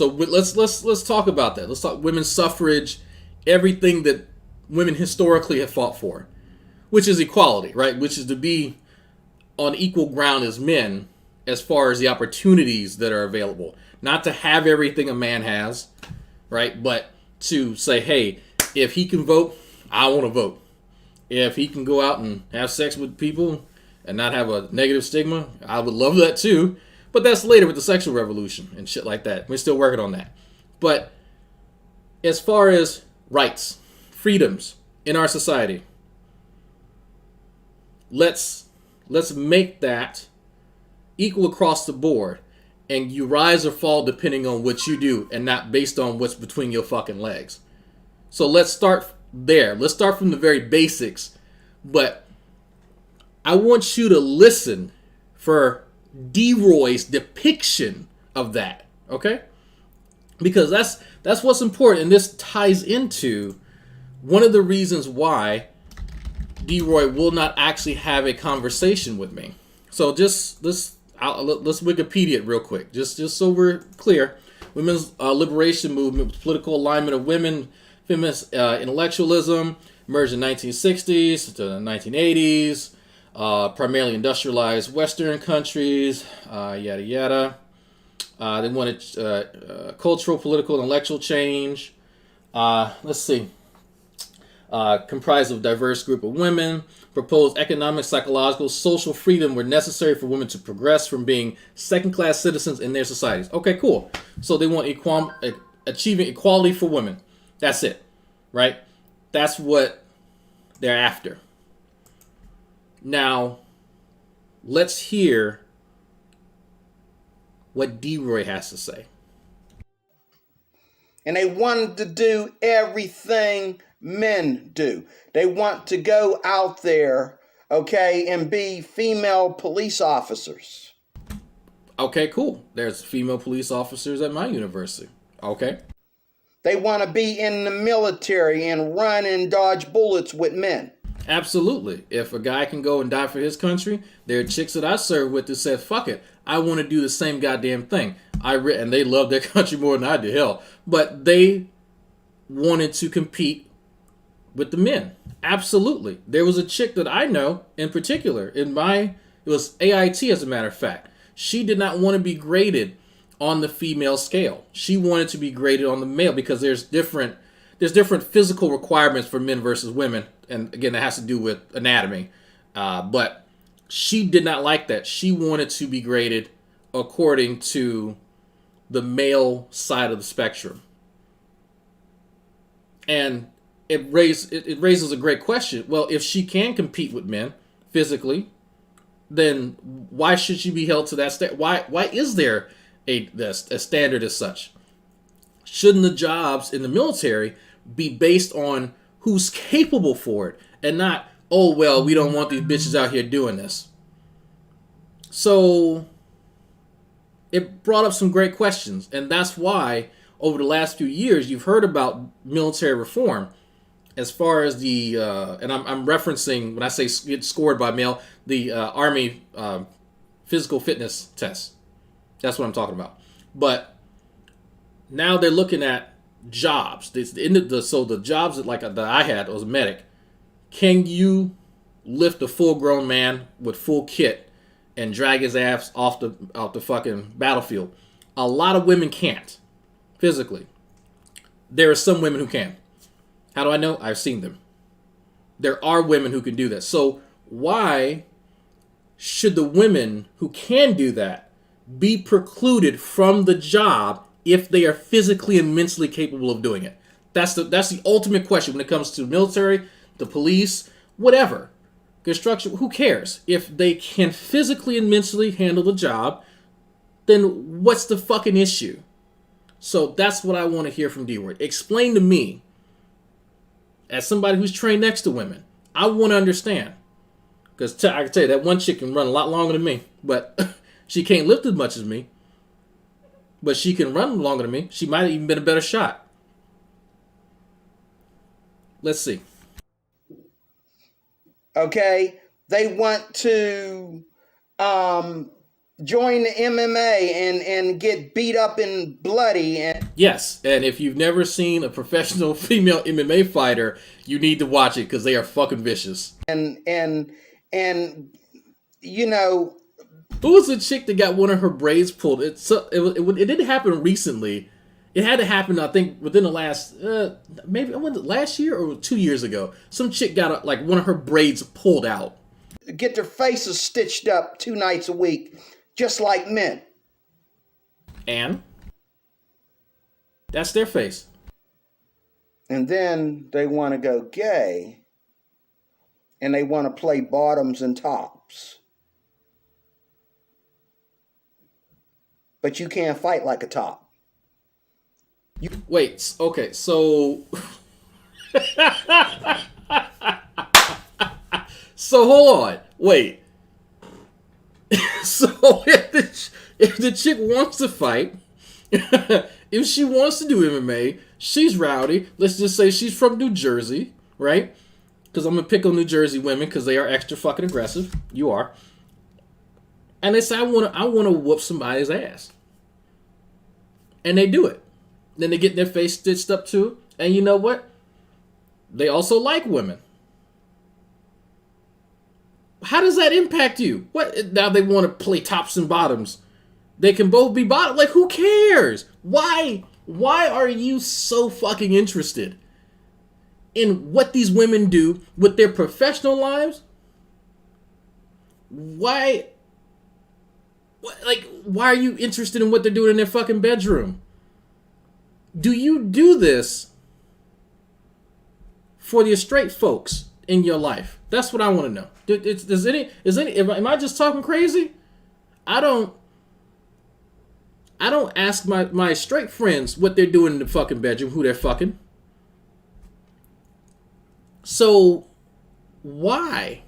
let's talk about that. Let's talk women's suffrage, everything that women historically have fought for, which is equality, right? Which is to be on equal ground as men as far as the opportunities that are available. Not to have everything a man has, right? But to say, hey, if he can vote, I want to vote. If he can go out and have sex with people and not have a negative stigma, I would love that too. But that's later with the sexual revolution and shit like that. We're still working on that. But as far as rights, freedoms in our society, let's make that equal across the board, and you rise or fall depending on what you do and not based on what's between your fucking legs. So let's start there. Let's start from the very basics, but I want you to listen for Deroy's depiction of that, okay? Because that's what's important, and this ties into one of the reasons why Deroy will not actually have a conversation with me. So let's Wikipedia it real quick, just so we're clear. Women's liberation movement was political alignment of women, feminist intellectualism, emerged in the 1960s to the 1980s, primarily industrialized Western countries, yada yada. They wanted cultural, political, intellectual change. Let's see. Comprised of a diverse group of women, proposed economic, psychological, social freedom were necessary for women to progress from being second-class citizens in their societies. Okay, cool. So they want achieving equality for women. That's it, right? That's what they're after. Now, let's hear what Deroy has to say. And they wanted to do everything men do. They want to go out there, okay, and be female police officers. Okay, cool. There's female police officers at my university. Okay. They want to be in the military and run and dodge bullets with men. Absolutely. If a guy can go and die for his country, there are chicks that I served with that said, fuck it, I want to do the same goddamn thing. And they love their country more than I do, hell. But they wanted to compete with the men. Absolutely. There was a chick that I know in particular, it was AIT as a matter of fact. She did not want to be graded on the female scale. She wanted to be graded on the male because there's different physical requirements for men versus women. And again, that has to do with anatomy. But she did not like that. She wanted to be graded according to the male side of the spectrum. And it raises a great question. Well, if she can compete with men physically, then why should she be held to that why is there a standard as such? Shouldn't the jobs in the military be based on who's capable for it and not, oh, well, we don't want these bitches out here doing this? So it brought up some great questions, and that's why over the last few years you've heard about military reform as far as the, and I'm referencing, when I say get scored by male, the Army physical fitness test. That's what I'm talking about. But now they're looking at jobs. So the jobs that I had as a medic, can you lift a full-grown man with full kit and drag his ass off the fucking battlefield? A lot of women can't physically. There are some women who can. How do I know? I've seen them. There are women who can do that. So why should the women who can do that be precluded from the job if they are physically and mentally capable of doing it? That's the ultimate question when it comes to military, the police, whatever. Construction, who cares? If they can physically and mentally handle the job, then what's the fucking issue? So that's what I want to hear from Deroy. Explain to me as somebody who's trained next to women, I want to understand. Because I can tell you, that one chick can run a lot longer than me, but she can't lift as much as me. But she can run longer than me. She might have even been a better shot. Let's see. Okay, they want to join the MMA and get beat up and bloody. And yes, and if you've never seen a professional female MMA fighter, you need to watch it because they are fucking vicious. And you know, who was the chick that got one of her braids pulled? It didn't happen recently. It had to happen, I think, within the last maybe was it last year or 2 years ago. Some chick got like one of her braids pulled out. Get their faces stitched up 2 nights a week, just like men. And that's their face. And then they want to go gay, and they want to play bottoms and tops. But you can't fight like a top. Wait, okay, so... so hold on, wait. So if the chick wants to fight, if she wants to do MMA, she's rowdy. Let's just say she's from New Jersey, right? Because I'm going to pick on New Jersey women because they are extra fucking aggressive. You are. And they say, I want to whoop somebody's ass. And they do it. Then they get their face stitched up too. And you know what? They also like women. How does that impact you? What? Now they want to play tops and bottoms. They can both be bottom. Like, who cares? Why are you so fucking interested in what these women do with their professional lives? Why are you interested in what they're doing in their fucking bedroom? Do you do this for the straight folks in your life? That's what I want to know. Am I just talking crazy? I don't ask my straight friends what they're doing in the fucking bedroom, who they're fucking. So why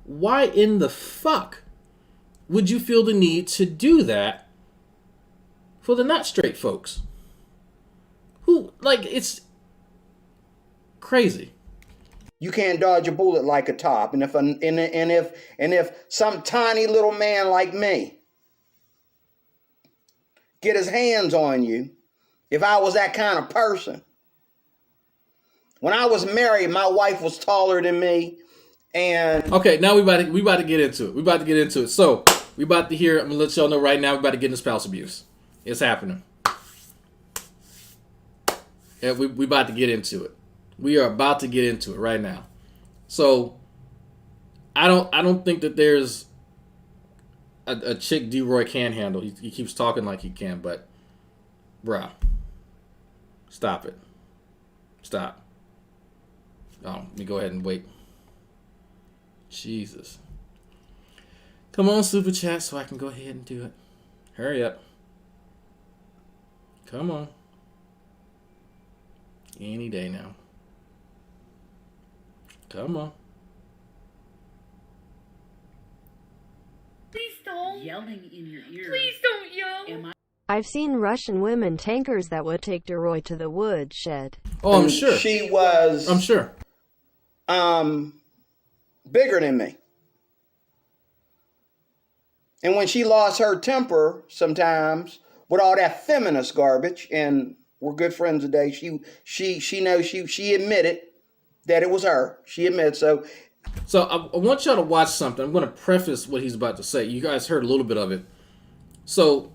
in the fuck would you feel the need to do that for the not straight folks? Who, like, it's crazy. You can't dodge a bullet like a top, and if some tiny little man like me get his hands on you, if I was that kind of person. When I was married, my wife was taller than me, and okay, now we about to get into it. So we about to hear. I'm gonna let y'all know right now. We about to get into spouse abuse. It's happening. Yeah, we about to get into it. We are about to get into it right now. So I don't think that there's a chick Deroy can handle. He keeps talking like he can, but bruh, stop it. Stop. Oh, let me go ahead and wait. Jesus. Come on, Super Chat, so I can go ahead and do it. Hurry up. Come on. Any day now. Come on. Please don't. Yelling in your ear. Please don't yell. I've seen Russian women tankers that would take Deroy to the woodshed. Oh, I'm sure. She was... I'm sure. Bigger than me. And when she lost her temper sometimes with all that feminist garbage, and we're good friends today, she knows she admitted that it was her. She admitted. So I want y'all to watch something. I'm going to preface what he's about to say. You guys heard a little bit of it. So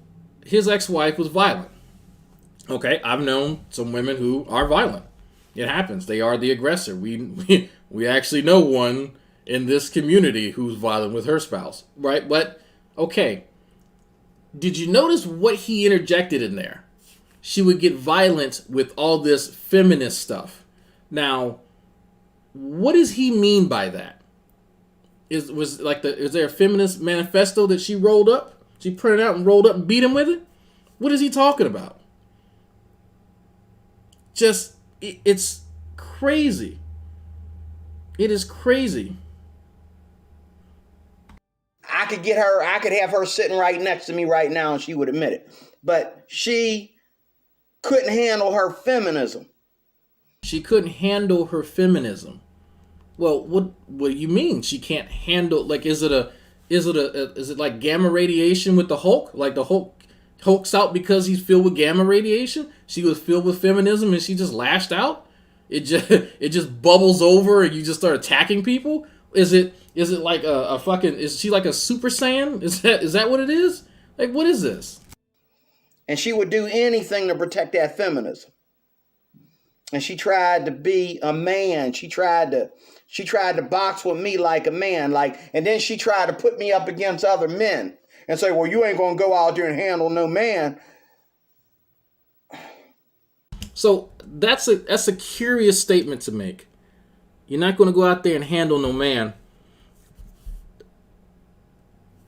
his ex-wife was violent. Okay, I've known some women who are violent. It happens. They are the aggressor. We actually know one in this community who's violent with her spouse, right? But okay, did you notice what he interjected in there? She would get violent with all this feminist stuff. Now, what does he mean by that? Is there a feminist manifesto that she rolled up? She printed out and rolled up and beat him with it? What is he talking about? It's crazy. It is crazy. I could have her sitting right next to me right now and she would admit it. But she couldn't handle her feminism. She couldn't handle her feminism. Well, what do you mean she can't handle? Like, is it like gamma radiation with the Hulk? Like the Hulk's out because he's filled with gamma radiation? She was filled with feminism and she just lashed out? It just bubbles over and you just start attacking people? Is it like a fucking, is she like a Super Saiyan? Is that what it is? Like, what is this? And she would do anything to protect that feminism. And she tried to be a man. She tried to box with me like a man. And then she tried to put me up against other men and say, well, you ain't gonna go out there and handle no man. So that's a curious statement to make. You're not gonna go out there and handle no man.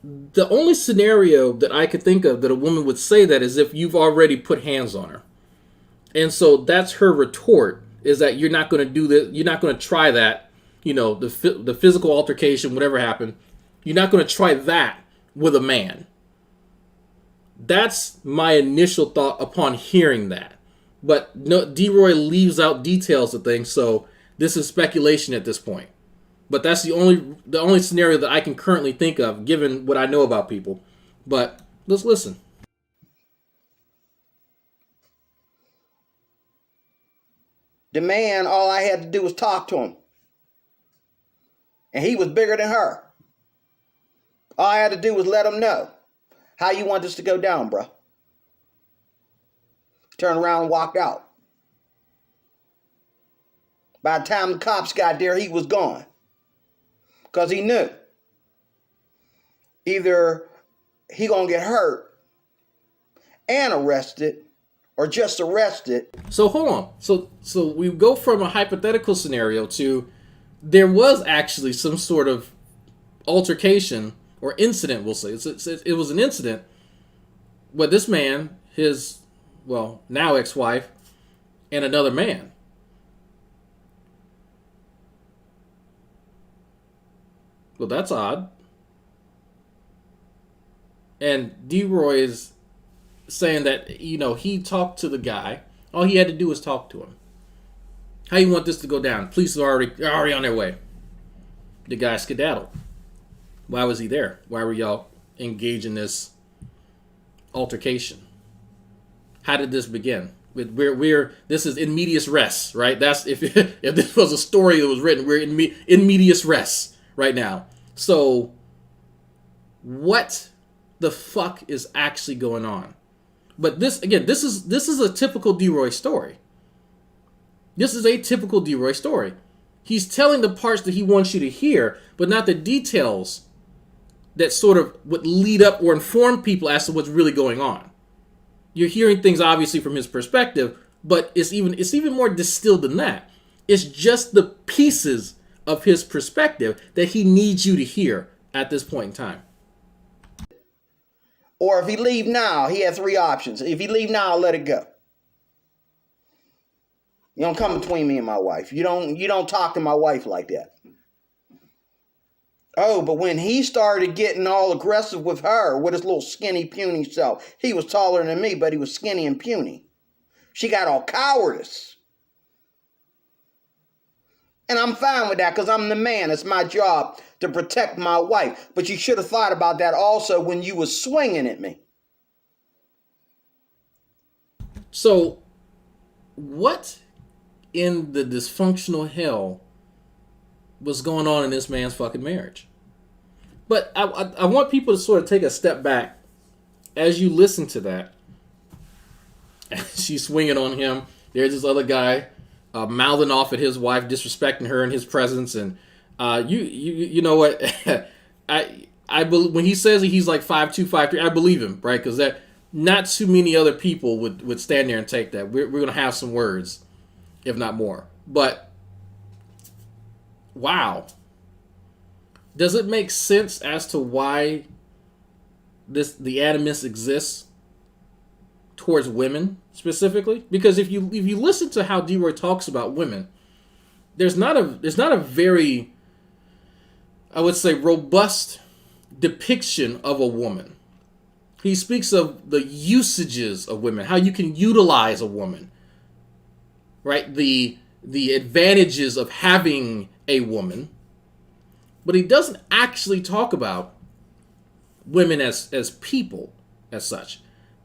The only scenario that I could think of that a woman would say that is if you've already put hands on her. And so that's her retort, is that you're not going to do this, you're not going to try that, the physical altercation, whatever happened, you're not going to try that with a man. That's my initial thought upon hearing that. But no, Deroy leaves out details of things, so this is speculation at this point. But that's the only scenario that I can currently think of, given what I know about people. But let's listen. The man, all I had to do was talk to him. And he was bigger than her. All I had to do was let him know how you want this to go down, bro. Turned around and walked out. By the time the cops got there, he was gone. Because he knew either he gonna get hurt and arrested or just arrested. So hold on. So we go from a hypothetical scenario to there was actually some sort of altercation or incident, we'll say. It was an incident where this man, his, now ex-wife, and another man. Well, that's odd. And Deroy is saying that, he talked to the guy. All he had to do was talk to him. How you want this to go down? Police are already on their way. The guy skedaddled. Why was he there? Why were y'all engaged in this altercation? How did this begin? This is in medias res, right? That's if this was a story that was written, we're in medias res right now. So what the fuck is actually going on? But this is a typical Deroy story. This is a typical Deroy story. He's telling the parts that he wants you to hear, but not the details that sort of would lead up or inform people as to what's really going on. You're hearing things obviously from his perspective, but it's even more distilled than that. It's just the pieces of his perspective that he needs you to hear at this point in time. Or if he leave now, he had three options. If he leave now, I'll let it go. You don't come between me and my wife. You don't talk to my wife like that. Oh, but when he started getting all aggressive with her, with his little skinny, puny self, he was taller than me, but he was skinny and puny. She got all cowardice. And I'm fine with that because I'm the man. It's my job to protect my wife. But you should have thought about that also when you was swinging at me. So, what in the dysfunctional hell was going on in this man's fucking marriage? But I want people to sort of take a step back as you listen to that. She's swinging on him. There's this other guy mouthing off at his wife, disrespecting her in his presence, and you know what? I believe when he says he's like 5'2", 5'3", I believe him, right? Because that not too many other people would stand there and take that. We're gonna have some words, if not more. But wow, does it make sense as to why the animus exists towards women specifically? Because if you listen to how Deroy talks about women, there's not a very, I would say, robust depiction of a woman. He speaks of the usages of women, how you can utilize a woman, right? The advantages of having a woman, but he doesn't actually talk about women as people as such,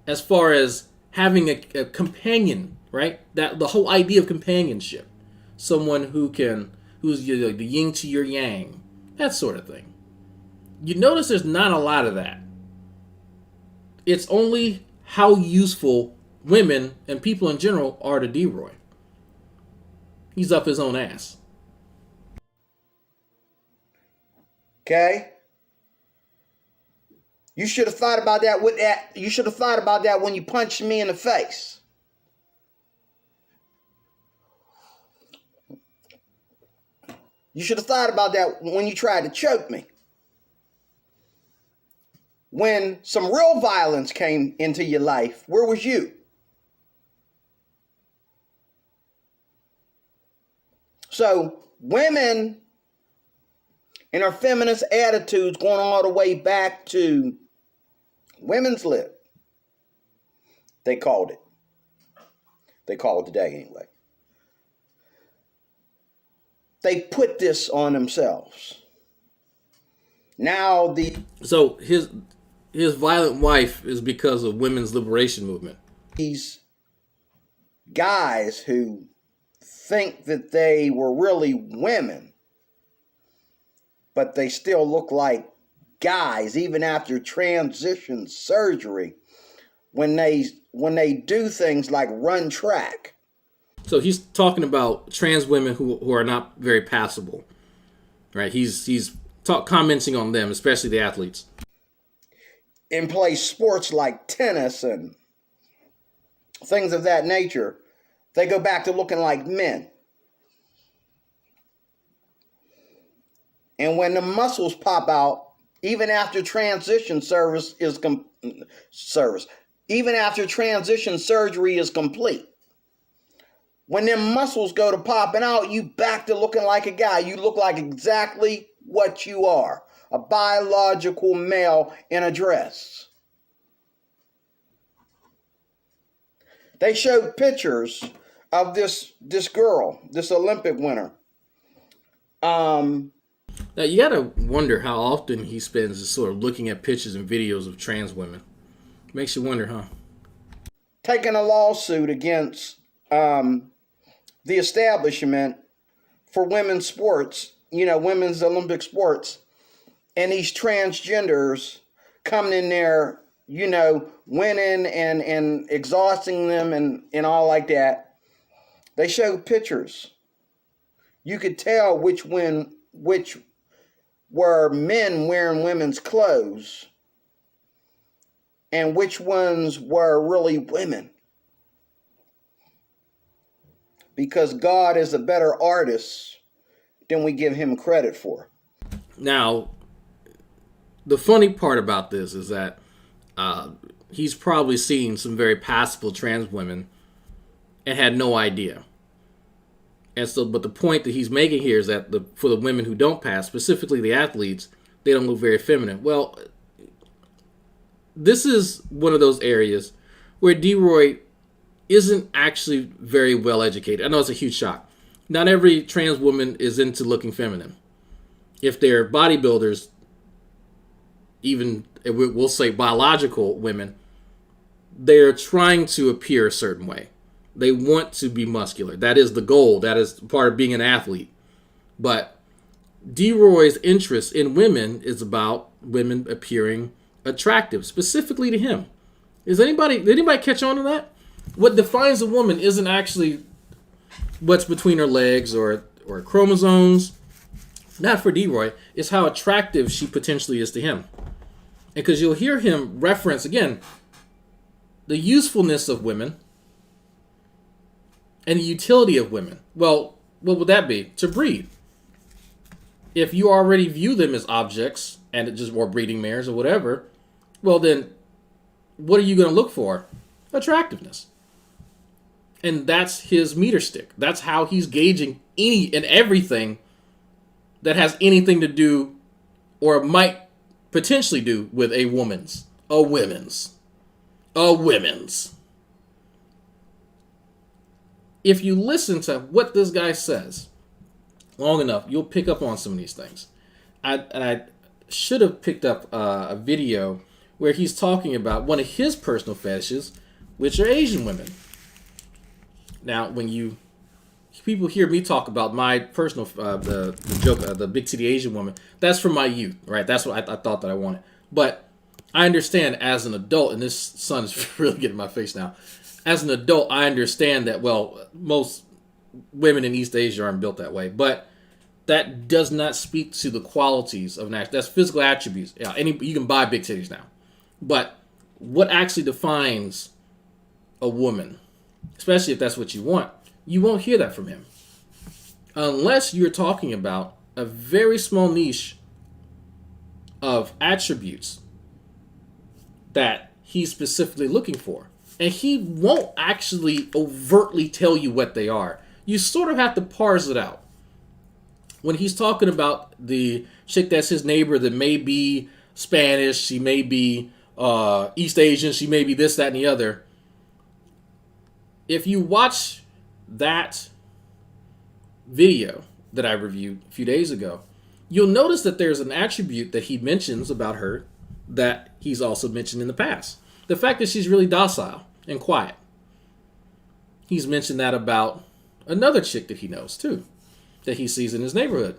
as far as having a companion, right? That the whole idea of companionship, someone who's the yin to your yang, that sort of thing. You notice there's not a lot of that. It's only how useful women and people in general are to Deroy. He's up his own ass. Okay? You should have thought about that with that. You should have thought about that when you punched me in the face. You should have thought about that when you tried to choke me. When some real violence came into your life, where was you? So women and our feminist attitudes going all the way back to women's lib. They called it. They call it today anyway. They put this on themselves. Now so his violent wife is because of women's liberation movement. These guys who think that they were really women, but they still look like guys even after transition surgery when they do things like run track. So he's talking about trans women who are not very passable, right? He's commenting on them, especially the athletes. And play sports like tennis and things of that nature. They go back to looking like men. And when the muscles pop out, even after transition even after transition surgery is complete, when them muscles go to popping out, you back to looking like a guy. You look like exactly what you are, a biological male in a dress. They showed pictures of this girl, this Olympic winner. Now you gotta wonder how often he spends just sort of looking at pictures and videos of trans women. Makes you wonder, huh? Taking a lawsuit against the establishment for women's sports, women's Olympic sports, and these transgenders coming in there, winning and exhausting them and all like that. They showed pictures. You could tell which were men wearing women's clothes and which ones were really women. Because God is a better artist than we give him credit for. Now, the funny part about this is that he's probably seen some very passable trans women and had no idea. And so, but the point that he's making here is that for the women who don't pass, specifically the athletes, they don't look very feminine. Well, this is one of those areas where Deroy isn't actually very well educated. I know it's a huge shock. Not every trans woman is into looking feminine. If they're bodybuilders, even we'll say biological women, they're trying to appear a certain way. They want to be muscular. That is the goal. That is part of being an athlete. But Deroy's interest in women is about women appearing attractive, specifically to him. Did anybody catch on to that? What defines a woman isn't actually what's between her legs or chromosomes. Not for Deroy. It's how attractive she potentially is to him. And because you'll hear him reference, again, the usefulness of women and the utility of women. Well, what would that be? To breed. If you already view them as objects and just more breeding mares or whatever, well then, what are you going to look for? Attractiveness. And that's his meter stick. That's how he's gauging any and everything that has anything to do or might potentially do with a women's. If you listen to what this guy says long enough, you'll pick up on some of these things. I should have picked up a video where he's talking about one of his personal fetishes, which are Asian women. Now, when people hear me talk about my personal the joke, the big titty Asian woman, that's from my youth, right? That's what I thought that I wanted. But I understand as an adult, and this sun is really getting in my face now. As an adult, I understand that, well, most women in East Asia aren't built that way, but that does not speak to the qualities of that's physical attributes. Yeah, you can buy big titties now, but what actually defines a woman, especially if that's what you want, you won't hear that from him unless you're talking about a very small niche of attributes that he's specifically looking for. And he won't actually overtly tell you what they are. You sort of have to parse it out. When he's talking about the chick that's his neighbor that may be Spanish, she may be East Asian, she may be this, that, and the other. If you watch that video that I reviewed a few days ago, you'll notice that there's an attribute that he mentions about her that he's also mentioned in the past. The fact that she's really docile and quiet. He's mentioned that about another chick that he knows too, that he sees in his neighborhood.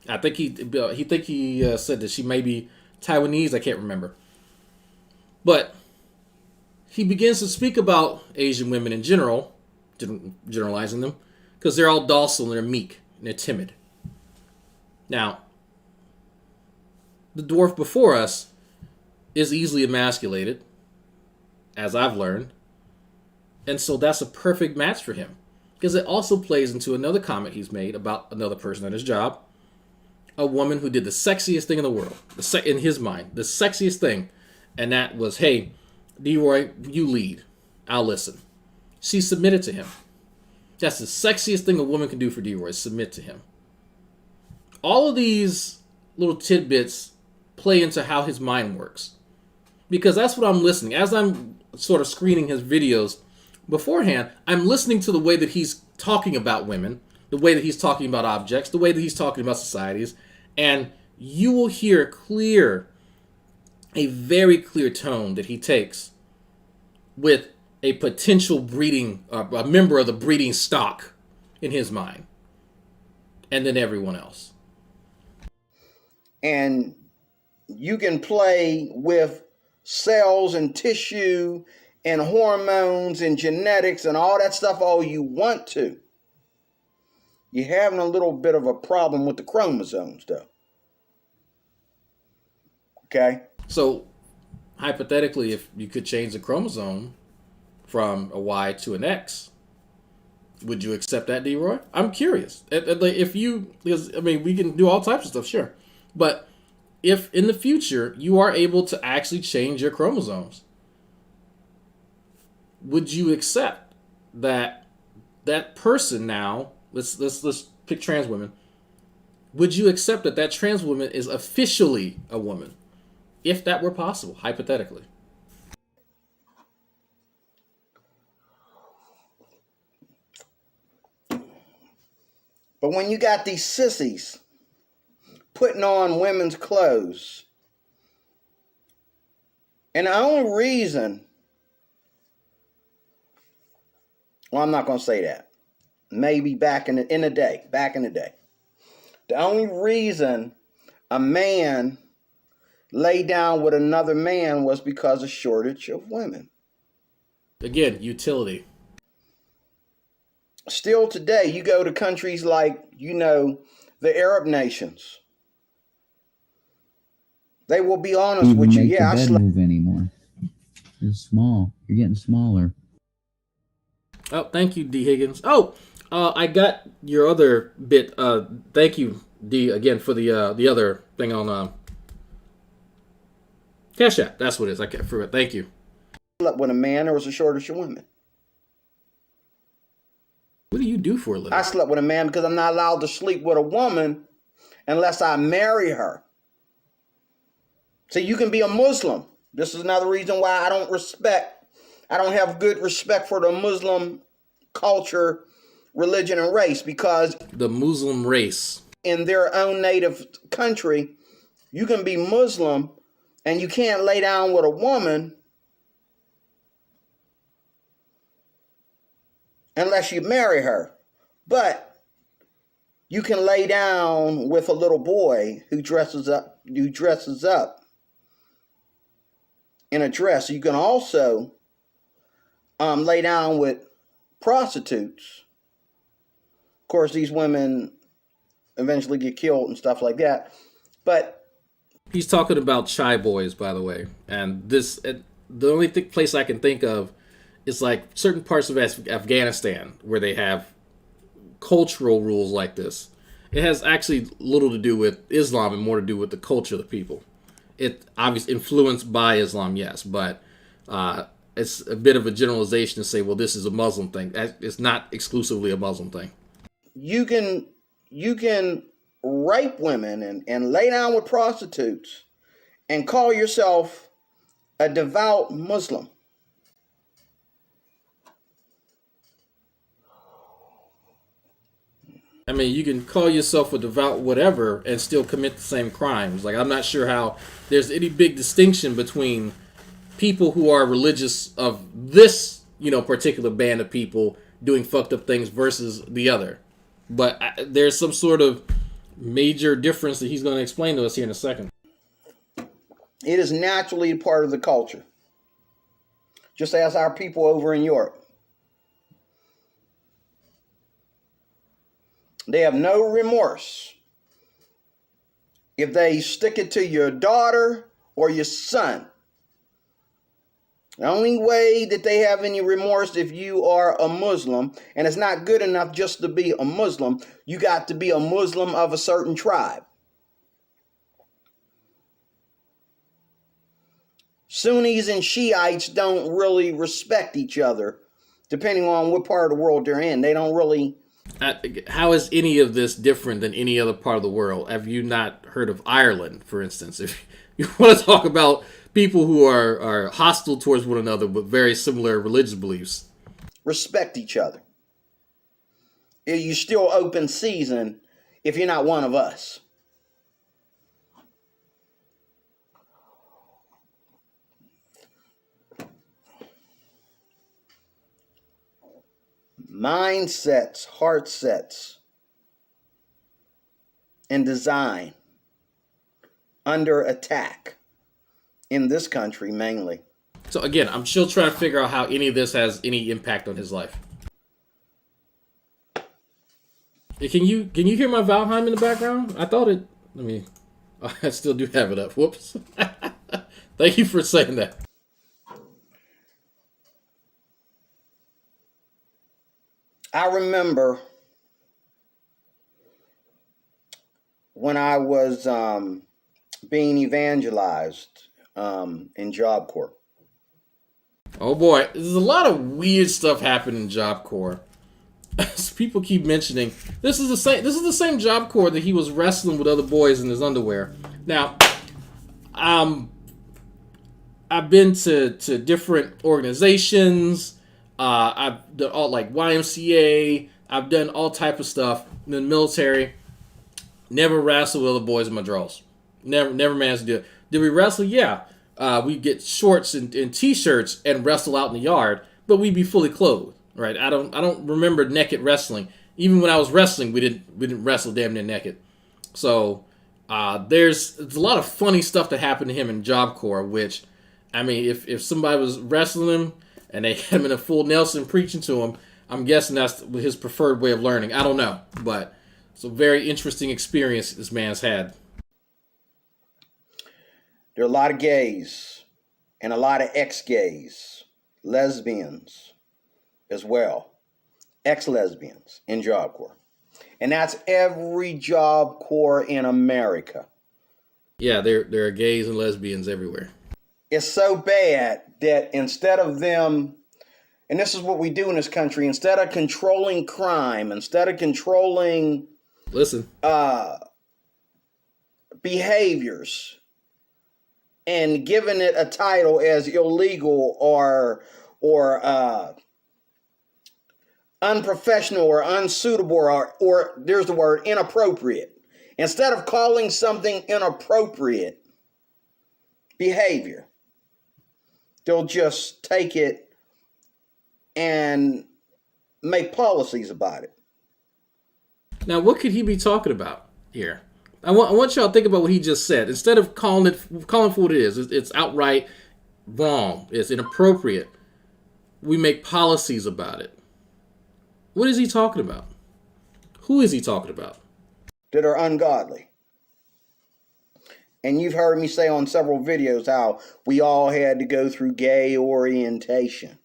I think he said that she may be Taiwanese. I can't remember. But he begins to speak about Asian women in general, generalizing them, because they're all docile and they're meek and they're timid. Now, the dwarf before us is easily emasculated, as I've learned. And so that's a perfect match for him. Because it also plays into another comment he's made about another person at his job. A woman who did the sexiest thing in the world. In his mind, the sexiest thing. And that was, hey, Deroy, you lead. I'll listen. She submitted to him. That's the sexiest thing a woman can do for Deroy, submit to him. All of these little tidbits play into how his mind works. Because that's what I'm listening. As I'm sort of screening his videos beforehand, I'm listening to the way that he's talking about women, the way that he's talking about objects, the way that he's talking about societies, and you will hear a very clear tone that he takes with a potential breeding, a member of the breeding stock in his mind, and then everyone else. And you can play with cells and tissue and hormones and genetics and all that stuff all you want to. You're having a little bit of a problem with the chromosomes, though. Okay? So, hypothetically, if you could change the chromosome from a Y to an X, would you accept that, Deroy? I'm curious. Because we can do all types of stuff, sure. But if in the future you are able to actually change your chromosomes, would you accept that person now, let's pick trans women, would you accept that trans woman is officially a woman? If that were possible, hypothetically. But when you got these sissies putting on women's clothes, and the only reason, well, I'm not going to say that. Maybe back in the day. The only reason a man lay down with another man was because of shortage of women. Again, utility. Still today, you go to countries like, the Arab nations. They will be honest with you. Yeah, I slept. Move anymore. You're small. You're getting smaller. Oh, thank you, D. Higgins. Oh, I got your other bit. Thank you, D, again for the other thing on Cash App. That's what it is. I can't forget. Thank you. When a man, there was a shortage of women. What do you do for a living? I slept with a man because I'm not allowed to sleep with a woman unless I marry her. So you can be a Muslim. This is another reason why I don't have good respect for the Muslim culture, religion, and race, because the Muslim race in their own native country, you can be Muslim and you can't lay down with a woman unless you marry her. But you can lay down with a little boy who dresses up in a dress. You can also lay down with prostitutes. Of course, these women eventually get killed and stuff like that. But he's talking about chai boys, by the way. And this, the only place I can think of is like certain parts of Afghanistan where they have cultural rules like this. It has actually little to do with Islam and more to do with the culture of the people. It obviously influenced by Islam, yes, but it's a bit of a generalization to say, well, this is a Muslim thing. It's not exclusively a Muslim thing. You can rape women and lay down with prostitutes and call yourself a devout Muslim. I mean, you can call yourself a devout whatever and still commit the same crimes. Like, I'm not sure how there's any big distinction between people who are religious of this, particular band of people doing fucked up things versus the other. But there's some sort of major difference that he's going to explain to us here in a second. It is naturally part of the culture. Just as our people over in Europe. They have no remorse if they stick it to your daughter or your son. The only way that they have any remorse if you are a Muslim, and it's not good enough just to be a Muslim, you got to be a Muslim of a certain tribe. Sunnis and Shiites don't really respect each other, depending on what part of the world they're in. They don't really... How is any of this different than any other part of the world? Have you not heard of Ireland, for instance? If you want to talk about people who are hostile towards one another with very similar religious beliefs. Respect each other. You're still open season if you're not one of us. Mindsets, heart sets, and design under attack in this country mainly. So again, I'm still trying to figure out how any of this has any impact on his life. Can you hear my Valheim in the background? I thought it. I still do have it up. Whoops. Thank you for saying that. I remember when I was being evangelized in Job Corps. Oh boy, there's a lot of weird stuff happening in Job Corps. People keep mentioning this is the same Job Corps that he was wrestling with other boys in his underwear. Now, I've been to different organizations. I've done all like YMCA. I've done all type of stuff in the military. Never wrestled with other boys in my drawers. Never managed to do it. Did we wrestle? Yeah. We'd get shorts and t-shirts and wrestle out in the yard, but we'd be fully clothed. Right? I don't remember naked wrestling. Even when I was wrestling, we didn't wrestle damn near naked. So there's a lot of funny stuff that happened to him in Job Corps. Which, I mean, if somebody was wrestling him and they had him in a full Nelson preaching to him, I'm guessing that's his preferred way of learning. I don't know, but it's a very interesting experience this man's had. There are a lot of gays and a lot of ex-gays, lesbians as well, ex-lesbians in Job Corps. And that's every Job Corps in America. Yeah, there are gays and lesbians everywhere. It's so bad that instead of them And this is what we do in this country. Instead of controlling crime, instead of controlling behaviors and giving it a title as illegal or unprofessional or unsuitable or there's the word inappropriate. Instead of calling something inappropriate behavior, they'll just take it and make policies about it. Now, what could he be talking about here? I want y'all to think about what he just said. Instead of calling for what it is, it's outright wrong. It's inappropriate. We make policies about it. What is he talking about? Who is he talking about? That are ungodly. And you've heard me say on several videos how we all had to go through gay orientation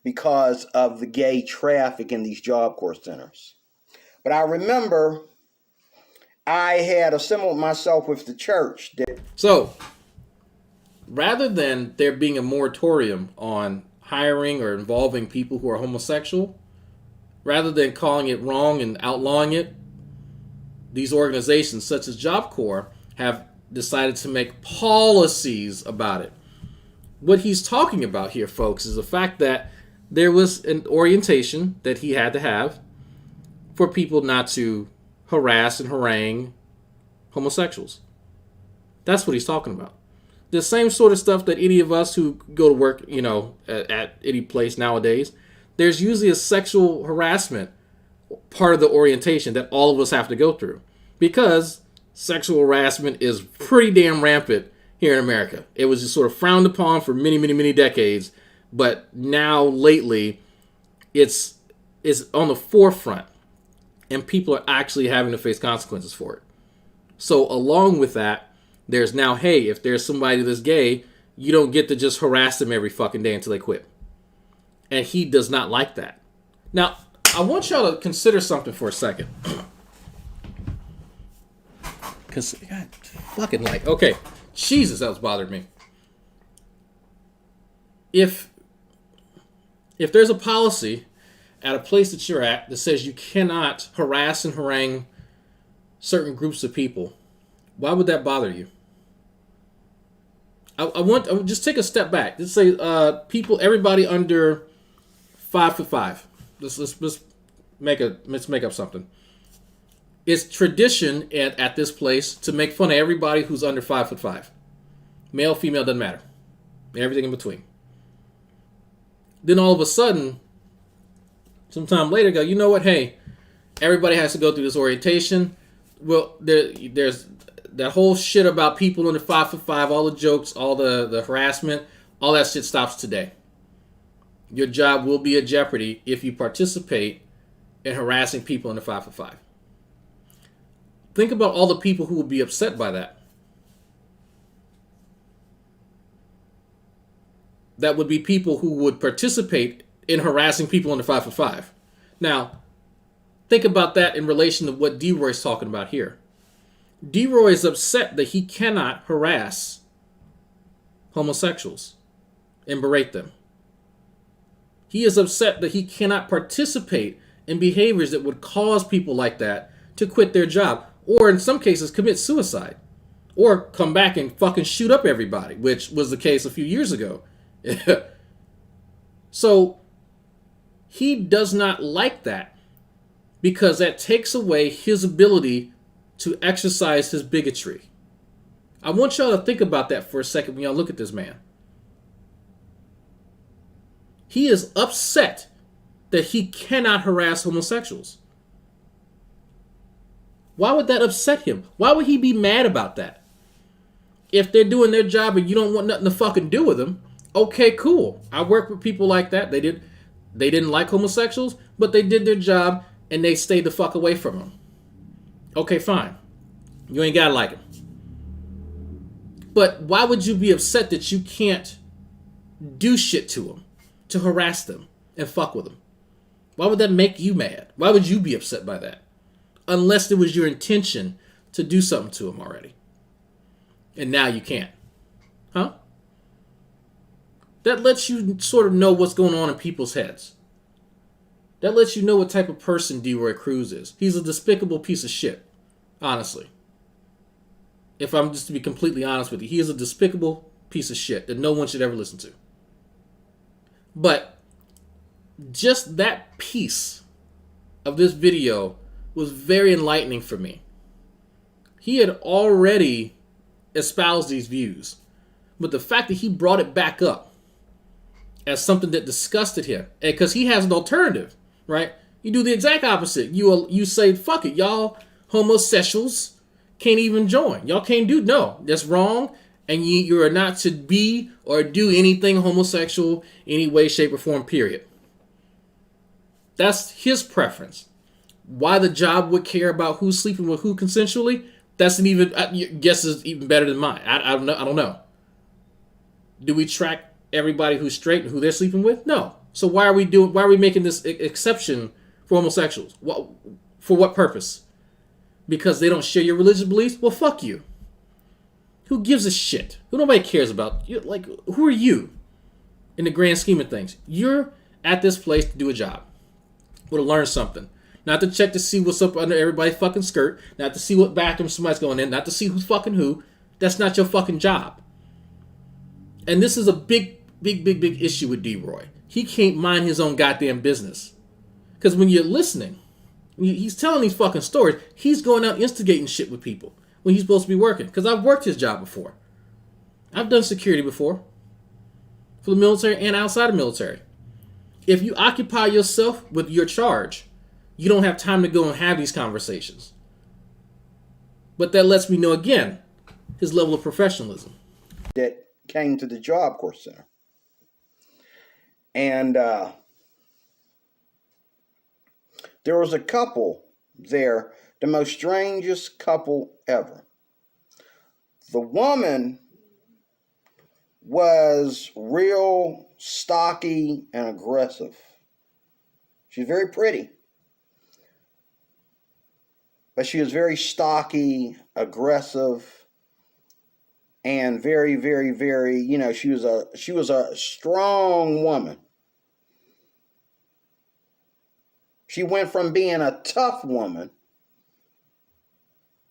because of the gay traffic in these Job Corps centers. But I remember I had assembled myself with the church. So, rather than there being a moratorium on hiring or involving people who are homosexual, rather than calling it wrong and outlawing it, these organizations such as Job Corps have decided to make policies about it. What he's talking about here, folks, is the fact that there was an orientation that he had to have for people not to harass and harangue homosexuals. That's what he's talking about. The same sort of stuff that any of us who go to work, at any place nowadays, there's usually a sexual harassment part of the orientation that all of us have to go through. Because sexual harassment is pretty damn rampant here in America. It was just sort of frowned upon for many, many, many decades. But now, lately, it's on the forefront. And people are actually having to face consequences for it. So along with that, there's now, hey, if there's somebody that's gay, you don't get to just harass them every fucking day until they quit. And he does not like that. Now, I want y'all to consider something for a second. Because, God, fucking okay. Jesus, that was bothering me. If there's a policy at a place that you're at that says you cannot harass and harangue certain groups of people, why would that bother you? I would just take a step back. Let's say everybody under 5'5". Let's make up something. It's tradition at this place to make fun of everybody who's under 5'5". Male, female, doesn't matter. Everything in between. Then all of a sudden, sometime later, go, you know what? Hey, everybody has to go through this orientation. Well, there's that whole shit about people under 5'5", all the jokes, all the harassment, all that shit stops today. Your job will be at jeopardy if you participate in harassing people under 5'5". Think about all the people who would be upset by that. That would be people who would participate in harassing people under 5'5". Now, think about that in relation to what Deroy's talking about here. Deroy is upset that he cannot harass homosexuals and berate them. He is upset that he cannot participate in behaviors that would cause people like that to quit their job, or in some cases commit suicide, or come back and fucking shoot up everybody, which was the case a few years ago. So he does not like that because that takes away his ability to exercise his bigotry. I want y'all to think about that for a second when y'all look at this man. He is upset that he cannot harass homosexuals. Why would that upset him? Why would he be mad about that? If they're doing their job and you don't want nothing to fucking do with them, okay, cool. I work with people like that. They didn't like homosexuals, but they did their job and they stayed the fuck away from them. Okay, fine. You ain't gotta like them. But why would you be upset that you can't do shit to them, to harass them and fuck with them? Why would that make you mad? Why would you be upset by that? Unless it was your intention to do something to them already. And now you can't. Huh? That lets you sort of know what's going on in people's heads. That lets you know what type of person Deroy Cruz is. He's a despicable piece of shit, honestly. If I'm just to be completely honest with you, he is a despicable piece of shit that no one should ever listen to. But just that piece of this video was very enlightening for me. He had already espoused these views, but the fact that he brought it back up as something that disgusted him, and because he has an alternative, right? You do the exact opposite. You say, fuck it, y'all homosexuals can't even join. Y'all can't do, no, that's wrong, and you are not to be or do anything homosexual any way, shape, or form, period. That's his preference. Why the job would care about who's sleeping with who consensually, that's an even, guess is even better than mine. I don't know. Do we track everybody who's straight and who they're sleeping with? No. So why are we making this exception for homosexuals? For what purpose? Because they don't share your religious beliefs? Well, fuck you. Who gives a shit? Who nobody cares about? Like, who are you in the grand scheme of things? You're at this place to do a job. Or to learn something. Not to check to see what's up under everybody's fucking skirt. Not to see what bathroom somebody's going in. Not to see who's fucking who. That's not your fucking job. And this is a big issue with Deroy. He can't mind his own goddamn business. Because when you're listening, he's telling these fucking stories, he's going out instigating shit with people when he's supposed to be working. Because I've worked his job before. I've done security before. For the military and outside the military. If you occupy yourself with your charge, you don't have time to go and have these conversations. But that lets me know again, his level of professionalism. That came to the Job Corps Center. And there was a couple there, the most strangest couple ever. The woman was real stocky and aggressive. She's very pretty. But she was very stocky, aggressive, and very, very, very, she was a strong woman. She went from being a tough woman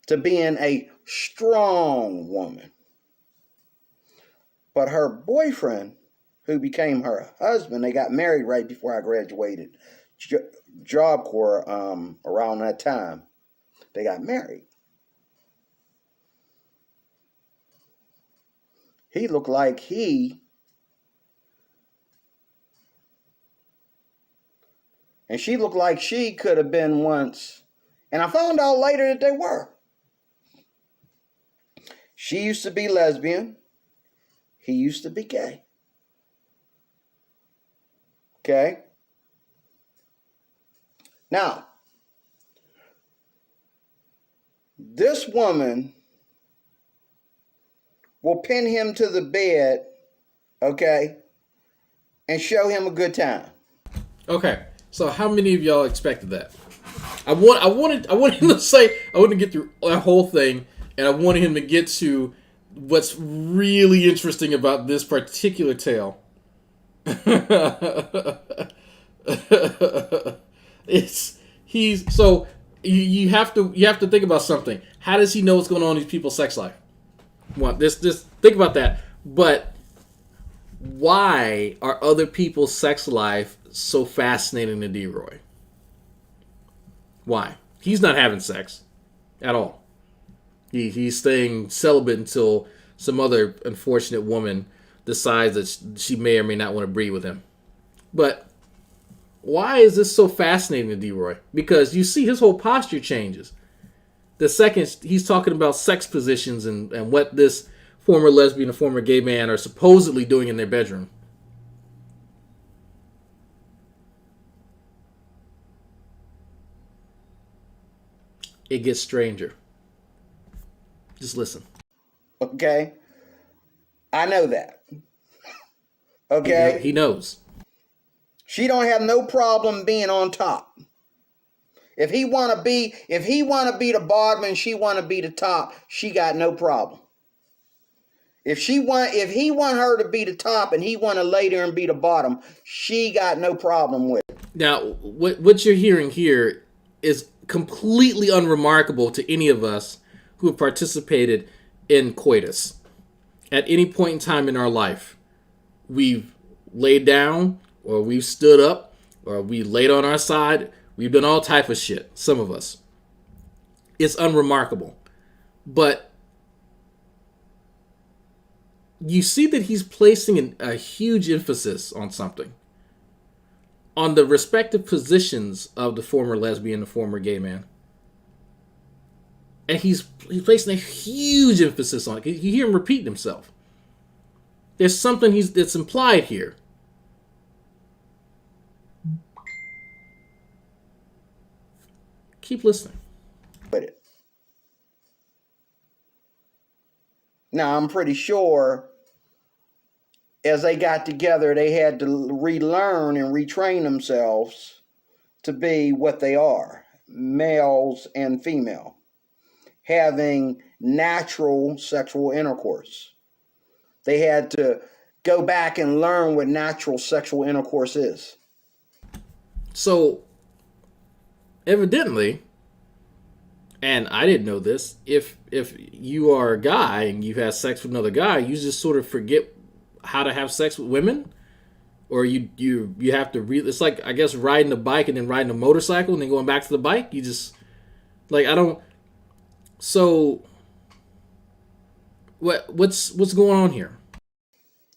to being a strong woman. But her boyfriend, who became her husband, they got married right before I graduated Job Corps around that time. They got married. He looked like and she looked like she could have been once. And I found out later that they were. She used to be lesbian. He used to be gay. Okay? Now, this woman will pin him to the bed, okay, and show him a good time. Okay, so how many of y'all expected that? I wanted him to say, I wanted to get through that whole thing, and I wanted him to get to what's really interesting about this particular tale. You have to think about something. How does he know what's going on in these people's sex life? Just think about that. But why are other people's sex life so fascinating to Deroy? Why? He's not having sex at all. He's staying celibate until some other unfortunate woman decides that she may or may not want to breed with him. But why is this so fascinating to Deroy? Because you see his whole posture changes. The second he's talking about sex positions and what this former lesbian and former gay man are supposedly doing in their bedroom. It gets stranger. Just listen. Okay? I know that. Okay? He knows. She don't have no problem being on top. If he wanna be the bottom and she wanna be the top, she got no problem. If he want her to be the top and he want to lay there and be the bottom, she got no problem with it. Now, what you're hearing here is completely unremarkable to any of us who have participated in coitus. At any point in time in our life, we've laid down, or we've stood up, or we laid on our side. We've done all type of shit, some of us. It's unremarkable. But you see that he's placing a huge emphasis on something. On the respective positions of the former lesbian, the former gay man. And he's placing a huge emphasis on it. You hear him repeating himself. There's something that's implied here. Keep listening. With it. Now, I'm pretty sure as they got together, they had to relearn and retrain themselves to be what they are, males and female, having natural sexual intercourse. They had to go back and learn what natural sexual intercourse is. So, evidently, and I didn't know this, if you are a guy and you have sex with another guy, you just sort of forget how to have sex with women, or you have to it's like, I guess, riding a bike and then riding a motorcycle and then going back to the bike. You just, like, I don't. So what's going on here?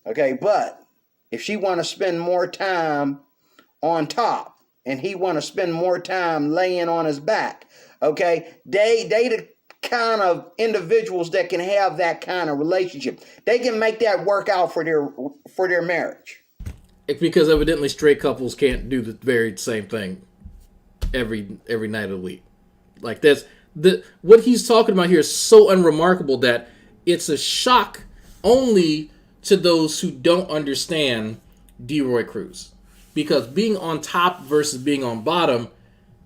Okay, but if she want to spend more time on top and he want to spend more time laying on his back, okay, they the kind of individuals that can have that kind of relationship. They can make that work out for their marriage. It's because evidently straight couples can't do the very same thing every night of the week. Like, what he's talking about here is so unremarkable that it's a shock only to those who don't understand Deroy Cruz. Because being on top versus being on bottom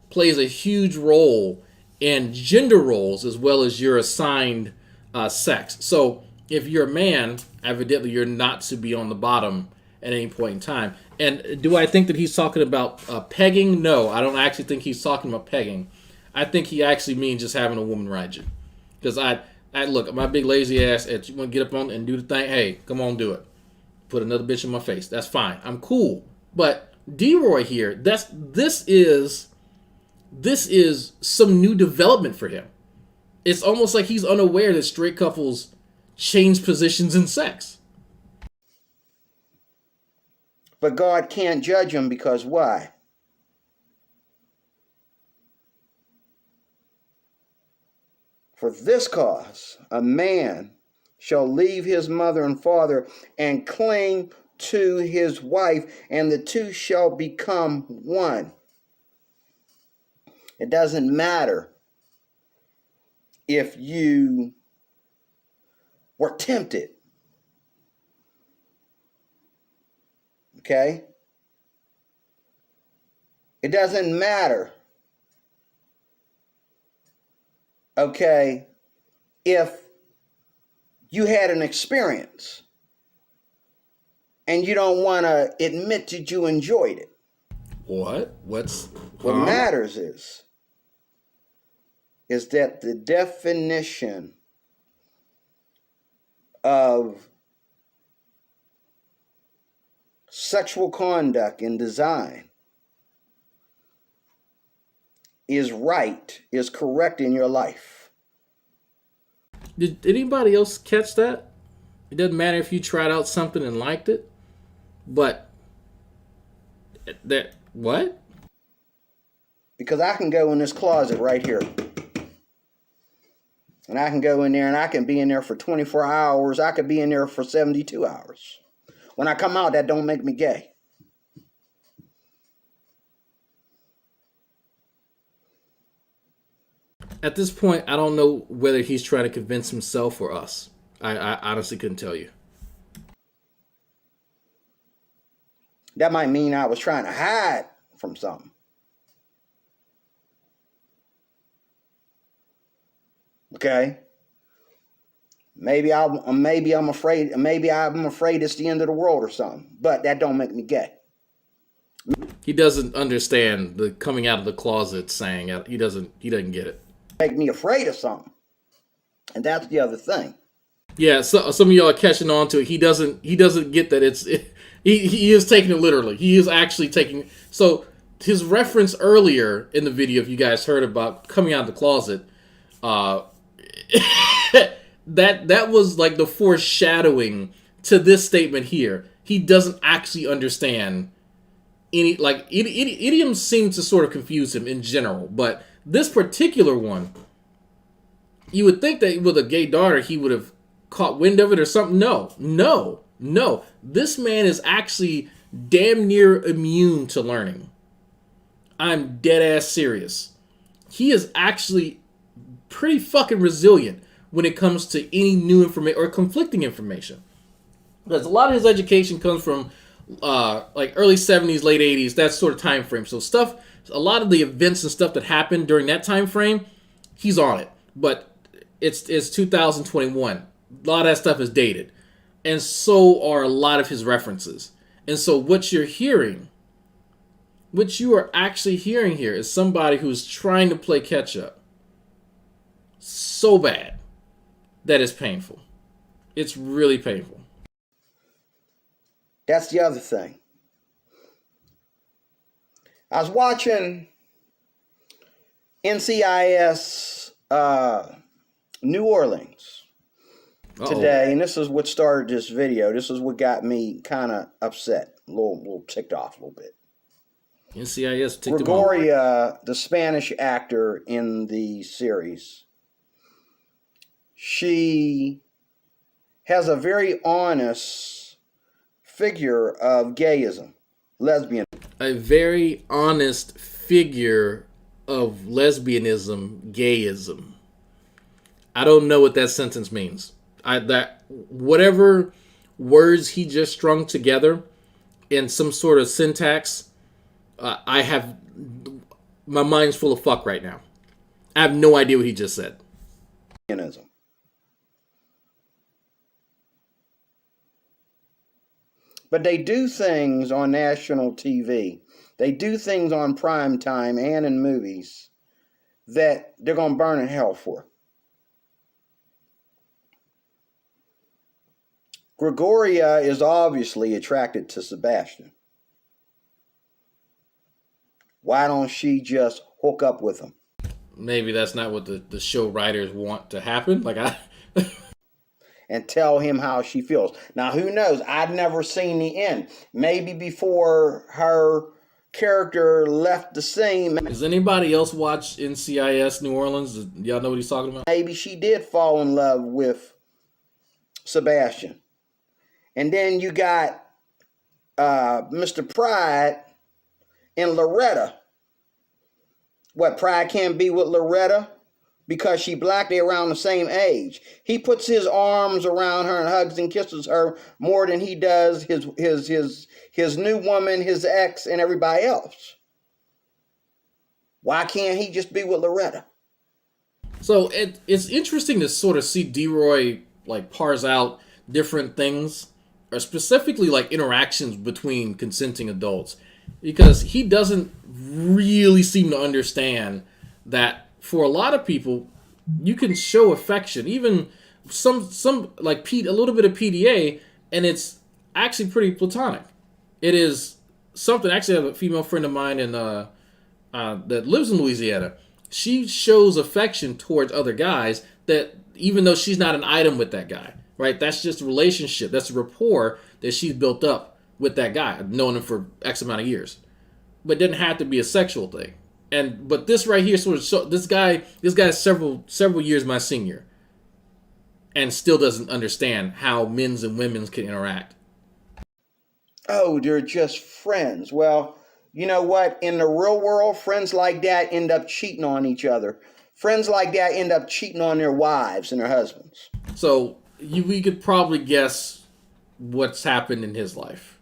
plays a huge role in gender roles as well as your assigned sex. So if you're a man, evidently you're not to be on the bottom at any point in time. And do I think that he's talking about pegging? No, I don't actually think he's talking about pegging. I think he actually means just having a woman ride you. Because I look, my big lazy ass, if you want to get up on and do the thing, hey, come on, do it. Put another bitch in my face. That's fine. I'm cool. But Deroy here, this is some new development for him. It's almost like he's unaware that straight couples change positions in sex. But God can't judge him because why? For this cause, a man shall leave his mother and father and cling to his wife, and the two shall become one. It doesn't matter if you were tempted. Okay? It doesn't matter. Okay, if you had an experience and you don't want to admit that you enjoyed it. What Matters is that the definition of sexual conduct and design is right, is correct in your life. Did anybody else catch that? It doesn't matter if you tried out something and liked it, but what? Because I can go in this closet right here. And I can go in there and I can be in there for 24 hours. I could be in there for 72 hours. When I come out, that don't make me gay. At this point, I don't know whether he's trying to convince himself or us. I honestly couldn't tell you. That might mean I was trying to hide from something. Okay? Maybe I'm afraid it's the end of the world or something. But that don't make me gay. He doesn't understand the coming out of the closet saying. He doesn't get it. Make me afraid of something. And that's the other thing. Yeah, so some of y'all are catching on to it. He doesn't get that he is taking it literally. He is actually taking. So his reference earlier in the video, if you guys heard about coming out of the closet, that was like the foreshadowing to this statement here. He doesn't actually understand any, like, idioms seem to sort of confuse him in general, but this particular one, you would think that with a gay daughter he would have caught wind of it or something. No. This man is actually damn near immune to learning. I'm dead ass serious. He is actually pretty fucking resilient when it comes to any new information or conflicting information. Because a lot of his education comes from like early 70s, late 80s, that sort of time frame. So stuff, a lot of the events and stuff that happened during that time frame, he's on it. But it's 2021. A lot of that stuff is dated. And so are a lot of his references. And so what you're hearing, what you are actually hearing here is somebody who's trying to play catch up so bad that it's painful. It's really painful. That's the other thing. I was watching NCIS New Orleans today, and this is what started this video. This is what got me kind of upset, a little ticked off a little bit. NCIS ticked Gregoria, the Spanish actor in the series, she has a very honest figure of gayism, lesbian. A very honest figure of lesbianism, gayism. I don't know what that sentence means. Whatever words he just strung together in some sort of syntax, my mind's full of fuck right now. I have no idea what he just said. But they do things on national TV. They do things on prime time and in movies that they're going to burn in hell for. Gregoria is obviously attracted to Sebastian. Why don't she just hook up with him? Maybe that's not what the show writers want to happen. And tell him how she feels. Now, who knows? I'd never seen the end. Maybe before her character left the scene. Does anybody else watch NCIS New Orleans? Y'all know what he's talking about? Maybe she did fall in love with Sebastian. And then you got Mr. Pride and Loretta. What, Pride can't be with Loretta? Because she black, they around the same age. He puts his arms around her and hugs and kisses her more than he does his new woman, his ex, and everybody else. Why can't he just be with Loretta? So it's interesting to sort of see Deroy like parse out different things, or specifically like interactions between consenting adults, because he doesn't really seem to understand that for a lot of people, you can show affection, even some like a little bit of PDA, and it's actually pretty platonic. It is something. Actually, I have a female friend of mine that lives in Louisiana. She shows affection towards other guys that even though she's not an item with that guy, right? That's just a relationship. That's a rapport that she's built up with that guy. I've known him for X amount of years, but it didn't have to be a sexual thing. But this right here sort of this guy is several years my senior, and still doesn't understand how men's and women's can interact. Oh, they're just friends. Well, you know what? In the real world, friends like that end up cheating on each other. Friends like that end up cheating on their wives and their husbands. So we could probably guess what's happened in his life.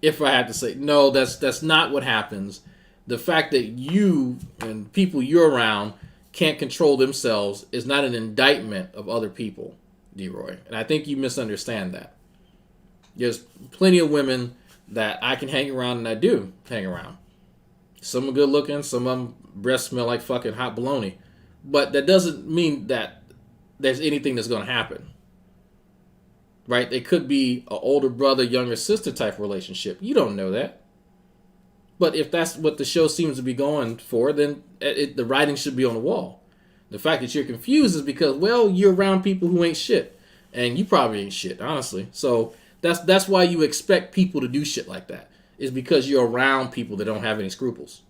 If I had to say, no, that's not what happens. The fact that you and people you're around can't control themselves is not an indictment of other people. Deroy. And I think you misunderstand that. There's plenty of women that I can hang around, and I do hang around. Some are good looking, some of them breasts smell like fucking hot bologna. But that doesn't mean that there's anything that's going to happen. Right? It could be an older brother, younger sister type relationship. You don't know that. But if that's what the show seems to be going for, then the writing should be on the wall. The fact that you're confused is because, well, you're around people who ain't shit. And you probably ain't shit, honestly. So that's why you expect people to do shit like that. Is because you're around people that don't have any scruples.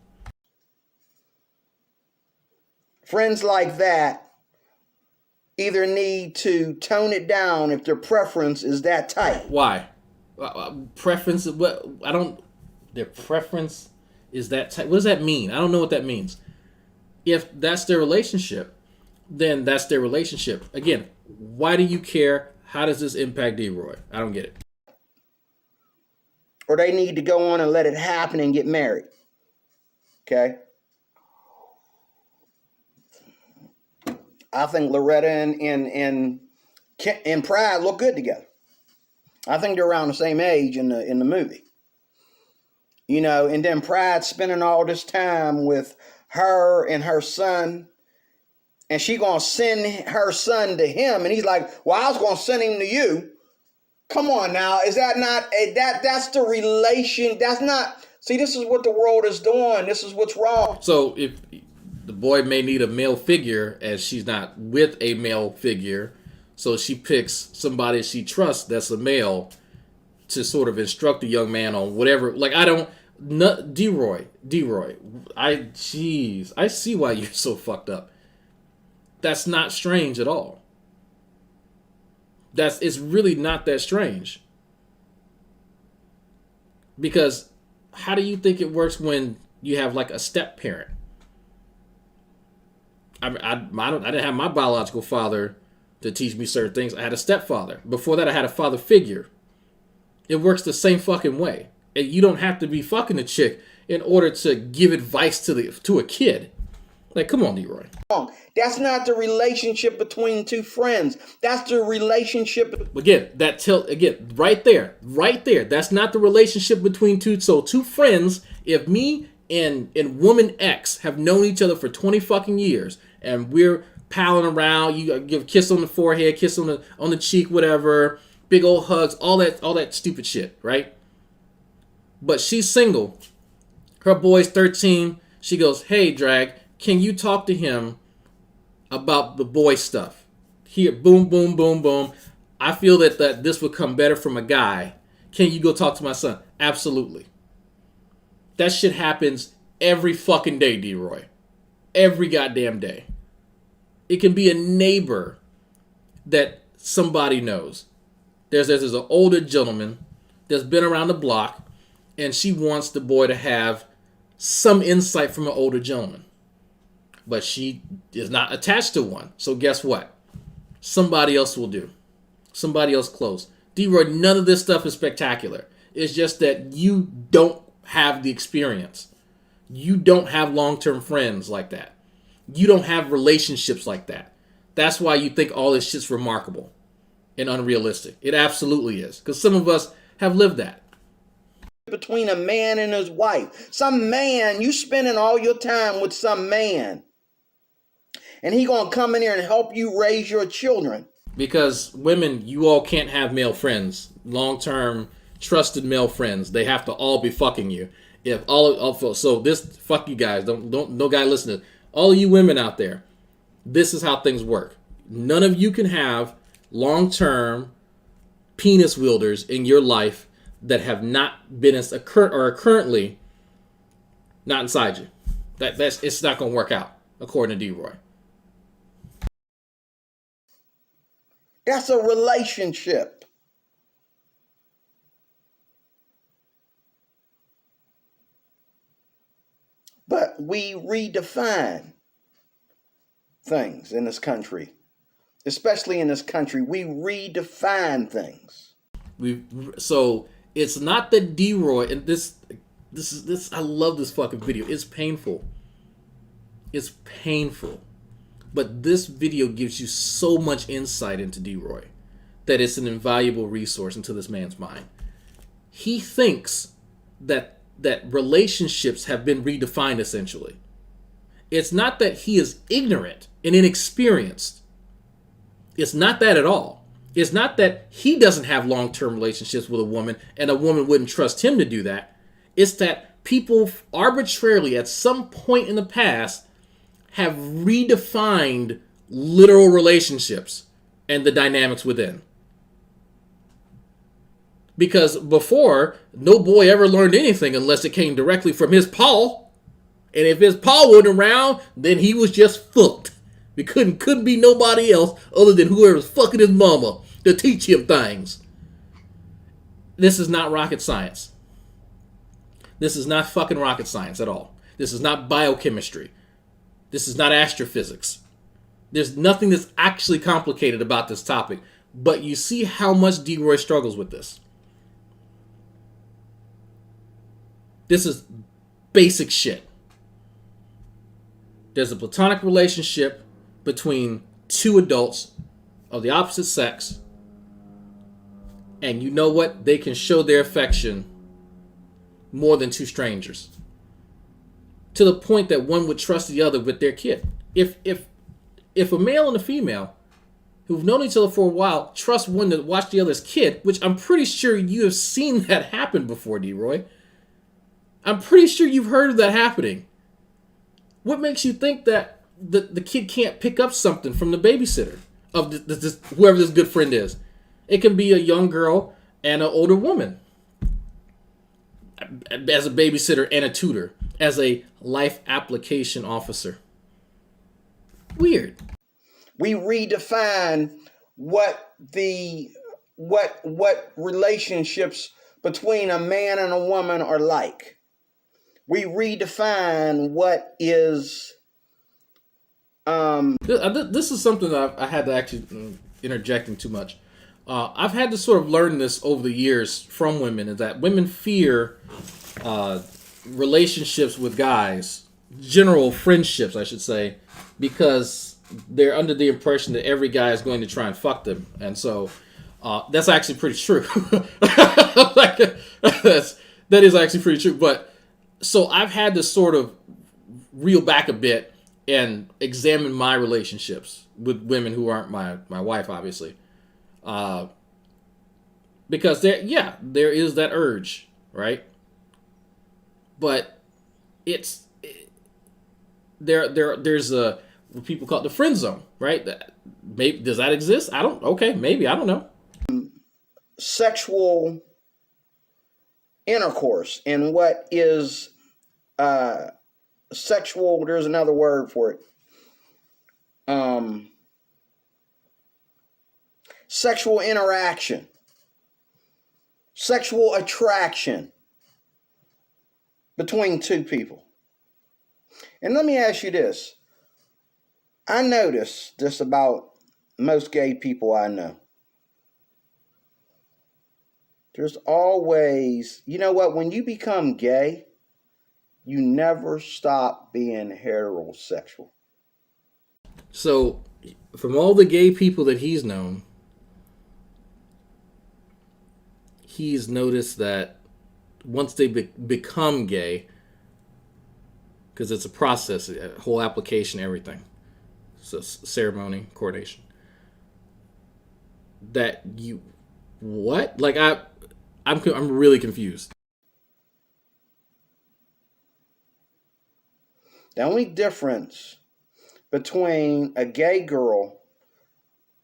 Friends like that either need to tone it down if their preference is that tight. Why? Preference? What? I don't. Their preference is that tight. What does that mean? I don't know what that means. If that's their relationship, then that's their relationship. Again, why do you care? How does this impact Deroy? I don't get it. Or they need to go on and let it happen and get married. Okay? I think Loretta and Pride look good together. I think they're around the same age in the movie. You know, and then Pride spending all this time with her and her son, and she gonna send her son to him, and he's like, well, I was gonna send him to you. Come on now, is that not that's the relation? That's not. See, this is what the world is doing. This is what's wrong. So if the boy may need a male figure, as she's not with a male figure, so she picks somebody she trusts that's a male to sort of instruct the young man on whatever. Like, I don't. Deroy, I see why you're so fucked up. That's not strange at all. It's really not that strange. Because how do you think it works when you have like a step parent? I didn't have my biological father to teach me certain things. I had a stepfather. Before that, I had a father figure. It works the same fucking way. And you don't have to be fucking a chick in order to give advice to a kid. Like, come on, Deroy. That's not the relationship between two friends. That's the relationship. Again, right there. That's not the relationship between two. So two friends, if me and woman X have known each other for 20 fucking years, and we're palling around, you give a kiss on the forehead, kiss on the cheek, whatever, big old hugs, all that stupid shit, right? But she's single. Her boy's 13. She goes, hey, Drag, can you talk to him about the boy stuff? Here, boom, boom, boom, boom. I feel that this would come better from a guy. Can you go talk to my son? Absolutely. That shit happens every fucking day, Deroy. Every goddamn day. It can be a neighbor that somebody knows. There's an older gentleman that's been around the block, and she wants the boy to have some insight from an older gentleman. But she is not attached to one. So guess what? Somebody else will do. Somebody else close. Deroy, none of this stuff is spectacular. It's just that you don't have the experience. You don't have long-term friends like that. You don't have relationships like that. That's why you think all this shit's remarkable and unrealistic. It absolutely is. Because some of us have lived that. Between a man and his wife. Some man, you spending all your time with some man. And he gonna come in here and help you raise your children. Because women, you all can't have male friends. Long-term, trusted male friends. They have to all be fucking you. So this, fuck you guys. Don't no guy listen to this. All of you women out there, this is how things work. None of you can have long-term penis wielders in your life that have not been are currently not inside you. It's not going to work out, according to Deroy. That's a relationship. But we redefine things in this country. Especially in this country, we redefine things. So it's not that Deroy, and this I love this fucking video. It's painful. It's painful. But this video gives you so much insight into Deroy. that it's an invaluable resource into this man's mind. He thinks that relationships have been redefined essentially. It's not that he is ignorant and inexperienced. It's not that at all. It's not that he doesn't have long-term relationships with a woman and a woman wouldn't trust him to do that. It's that people arbitrarily at some point in the past have redefined literal relationships and the dynamics within. Because before, no boy ever learned anything unless it came directly from his paw. And if his paw wasn't around, then he was just fucked. It couldn't be nobody else other than whoever was fucking his mama to teach him things. This is not rocket science. This is not fucking rocket science at all. This is not biochemistry. This is not astrophysics. There's nothing that's actually complicated about this topic. But you see how much Deroy struggles with this. This is basic shit. There's a platonic relationship between two adults of the opposite sex. And you know what? They can show their affection more than two strangers. To the point that one would trust the other with their kid. If a male and a female who've known each other for a while trust one to watch the other's kid, which I'm pretty sure you have seen that happen before, Deroy. I'm pretty sure you've heard of that happening. What makes you think that the kid can't pick up something from the babysitter of whoever this good friend is? It can be a young girl and an older woman as a babysitter and a tutor, as a life application officer. Weird. We redefine what relationships between a man and a woman are like. We redefine what is. This is something that I had to actually interjecting too much. I've had to sort of learn this over the years from women, is that women fear relationships with guys, general friendships, I should say, because they're under the impression that every guy is going to try and fuck them, and so that's actually pretty true. That is actually pretty true. But so I've had to sort of reel back a bit and examine my relationships with women who aren't my wife, obviously. Because there is that urge, right? But there's what people call it the friend zone, right? Maybe does that exist? I don't know. Sexual intercourse and what is sexual. There's another word for it. Sexual interaction, sexual attraction between two people. And let me ask you this. I notice this about most gay people I know. There's always, you know what, when you become gay, you never stop being heterosexual. So, from all the gay people that he's known, he's noticed that once they become gay, because it's a process, a whole application, everything, so ceremony, coordination, that you, what? Like I'm really confused. The only difference between a gay girl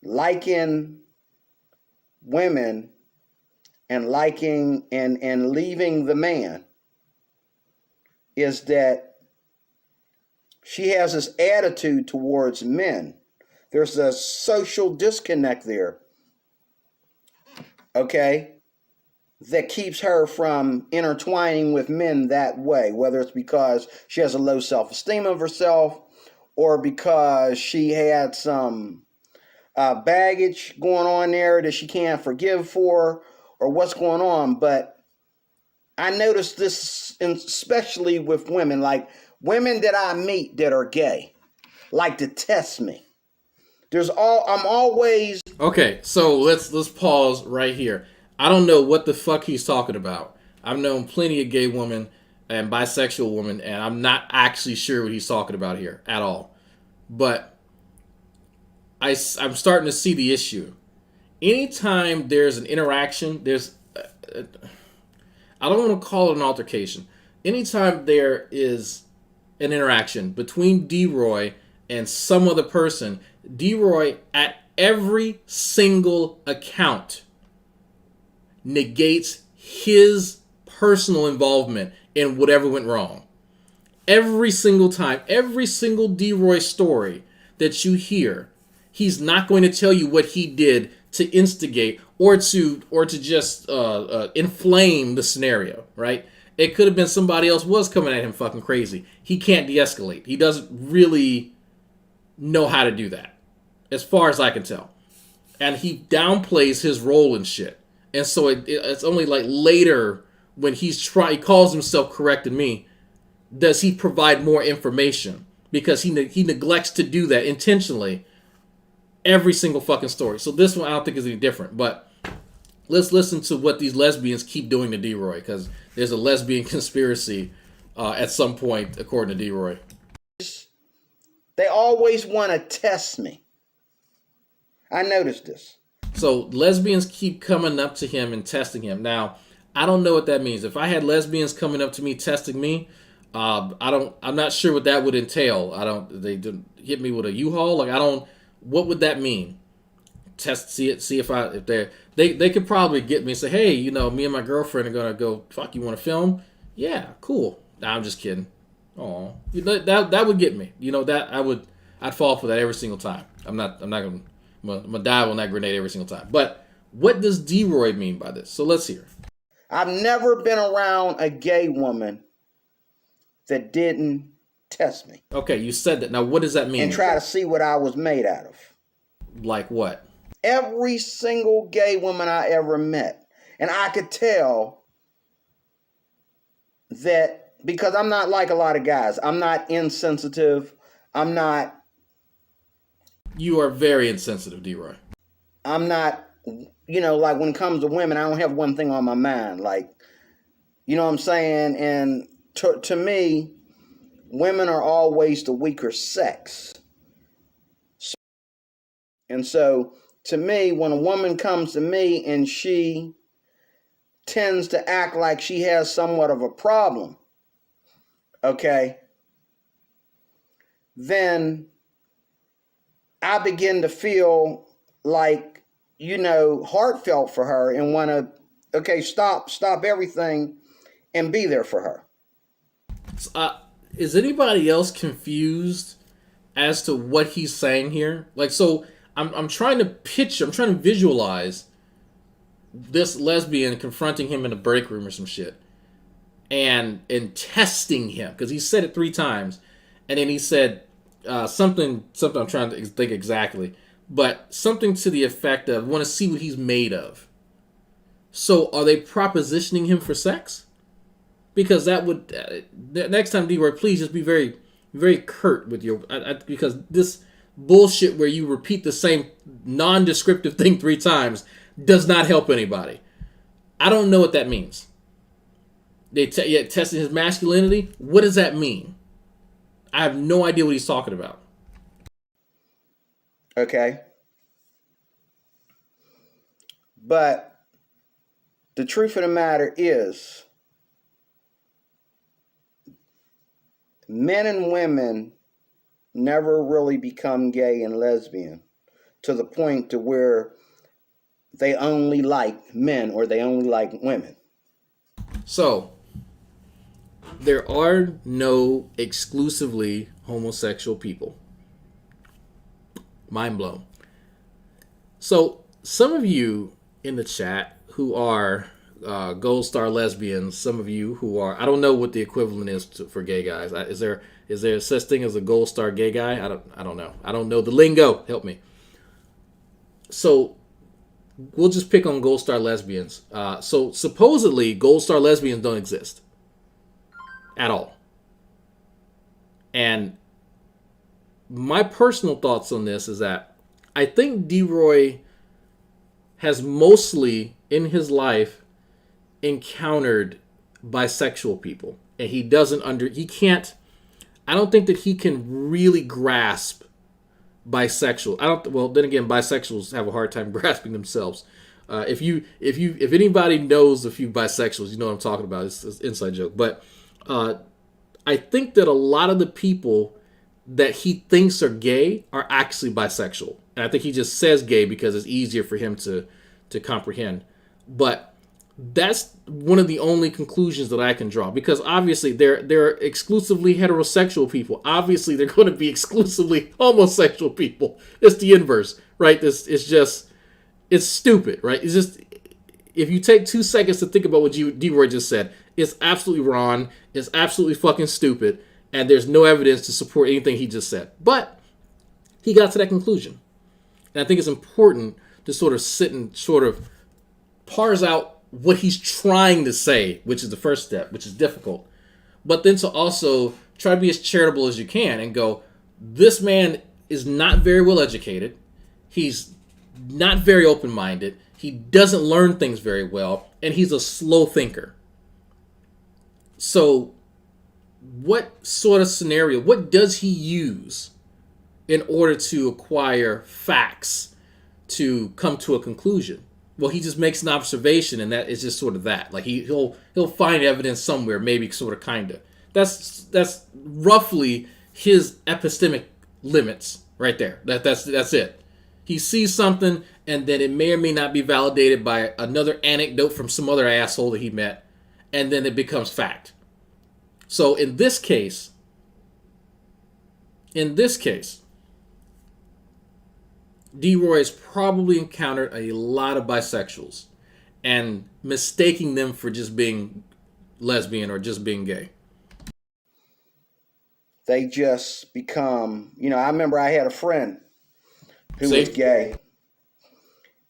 liking women and liking and leaving the man is that she has this attitude towards men. There's a social disconnect there, okay, that keeps her from intertwining with men that way, whether it's because she has a low self-esteem of herself or because she had some baggage going on there that she can't forgive for, or what's going on. But I noticed this especially with women, like women that I meet that are gay like to test me I'm always Okay, so let's pause right here. I don't know what the fuck he's talking about. I've known plenty of gay women and bisexual women, and I'm not actually sure what he's talking about here at all. But I'm starting to see the issue. Anytime there's an interaction, I don't want to call it an altercation. Anytime there is an interaction between Deroy and some other person, Deroy at every single account negates his personal involvement in whatever went wrong. Every single time, every single Deroy story that you hear, he's not going to tell you what he did to instigate or to just inflame the scenario, right? It could have been somebody else was coming at him fucking crazy. He can't de-escalate. He doesn't really know how to do that, as far as I can tell. And he downplays his role in shit. And so it's only like later when he calls himself correcting me, does he provide more information, because he neglects to do that intentionally every single fucking story. So this one I don't think is any different, but let's listen to what these lesbians keep doing to Deroy, because there's a lesbian conspiracy at some point, according to Deroy. They always want to test me. I noticed this. So lesbians keep coming up to him and testing him. Now, I don't know what that means. If I had lesbians coming up to me testing me, I'm not sure what that would entail. They didn't hit me with a U-Haul. What would that mean? See if they could probably get me and say, hey, me and my girlfriend are gonna go. Fuck, you want to film? Yeah, cool. Nah, I'm just kidding. Oh, that would get me. I'd fall for that every single time. I'm gonna dive on that grenade every single time. But what does Deroy mean by this? So let's hear. I've never been around a gay woman that didn't test me. Okay, you said that. Now, what does that mean? And try to see what I was made out of. Like what? Every single gay woman I ever met. And I could tell that, because I'm not like a lot of guys. I'm not insensitive. I'm not. You are very insensitive, Deroy. I'm not, like when it comes to women, I don't have one thing on my mind. Like, you know what I'm saying? And to me, women are always the weaker sex. And so, to me, when a woman comes to me and she tends to act like she has somewhat of a problem, okay, then I begin to feel like, heartfelt for her and want to, okay, stop everything and be there for her. Is anybody else confused as to what he's saying here? I'm trying to visualize this lesbian confronting him in a break room or some shit and testing him, because he said it 3 times, and then he said something I'm trying to think exactly, but something to the effect of, want to see what he's made of. So are they propositioning him for sex? Because that would next time, Deroy, please just be very, very curt with your because this bullshit where you repeat the same non-descriptive thing 3 times does not help anybody. I don't know what that means. They testing his masculinity. What does that mean? I have no idea what he's talking about. Okay. But the truth of the matter is, men and women never really become gay and lesbian to the point to where they only like men or they only like women. So, there are no exclusively homosexual people. Mind blown. So, some of you in the chat who are Gold Star lesbians, some of you who are, I don't know what the equivalent is for gay guys. Is there such thing as a Gold Star gay guy? I don't know. I don't know the lingo. Help me. So we'll just pick on Gold Star lesbians. So supposedly Gold Star lesbians don't exist at all. And my personal thoughts on this is that I think Deroy has mostly in his life encountered bisexual people, and he can't. I don't think that he can really grasp bisexual. Well, then again, bisexuals have a hard time grasping themselves. If anybody knows a few bisexuals, you know what I'm talking about. It's an inside joke, but I think that a lot of the people that he thinks are gay are actually bisexual, and I think he just says gay because it's easier for him to comprehend. But that's one of the only conclusions that I can draw, because obviously they're exclusively heterosexual people. Obviously, they're going to be exclusively homosexual people. It's the inverse, right? It's stupid, right? It's just, if you take 2 seconds to think about what Deroy just said, it's absolutely wrong. It's absolutely fucking stupid, and there's no evidence to support anything he just said. But he got to that conclusion, and I think it's important to sort of sit and sort of parse out what he's trying to say, which is the first step, which is difficult. But then to also try to be as charitable as you can and go, this man is not very well educated. He's not very open-minded. He doesn't learn things very well, and he's a slow thinker. So what sort of scenario, what does he use in order to acquire facts to come to a conclusion? Well, he just makes an observation, and that is just sort of that. Like he'll find evidence somewhere, maybe, sort of, kinda. That's roughly his epistemic limits right there. That's it. He sees something, and then it may or may not be validated by another anecdote from some other asshole that he met, and then it becomes fact. So in this case, Deroy has probably encountered a lot of bisexuals and mistaking them for just being lesbian or just being gay. They just become, I remember I had a friend who was gay,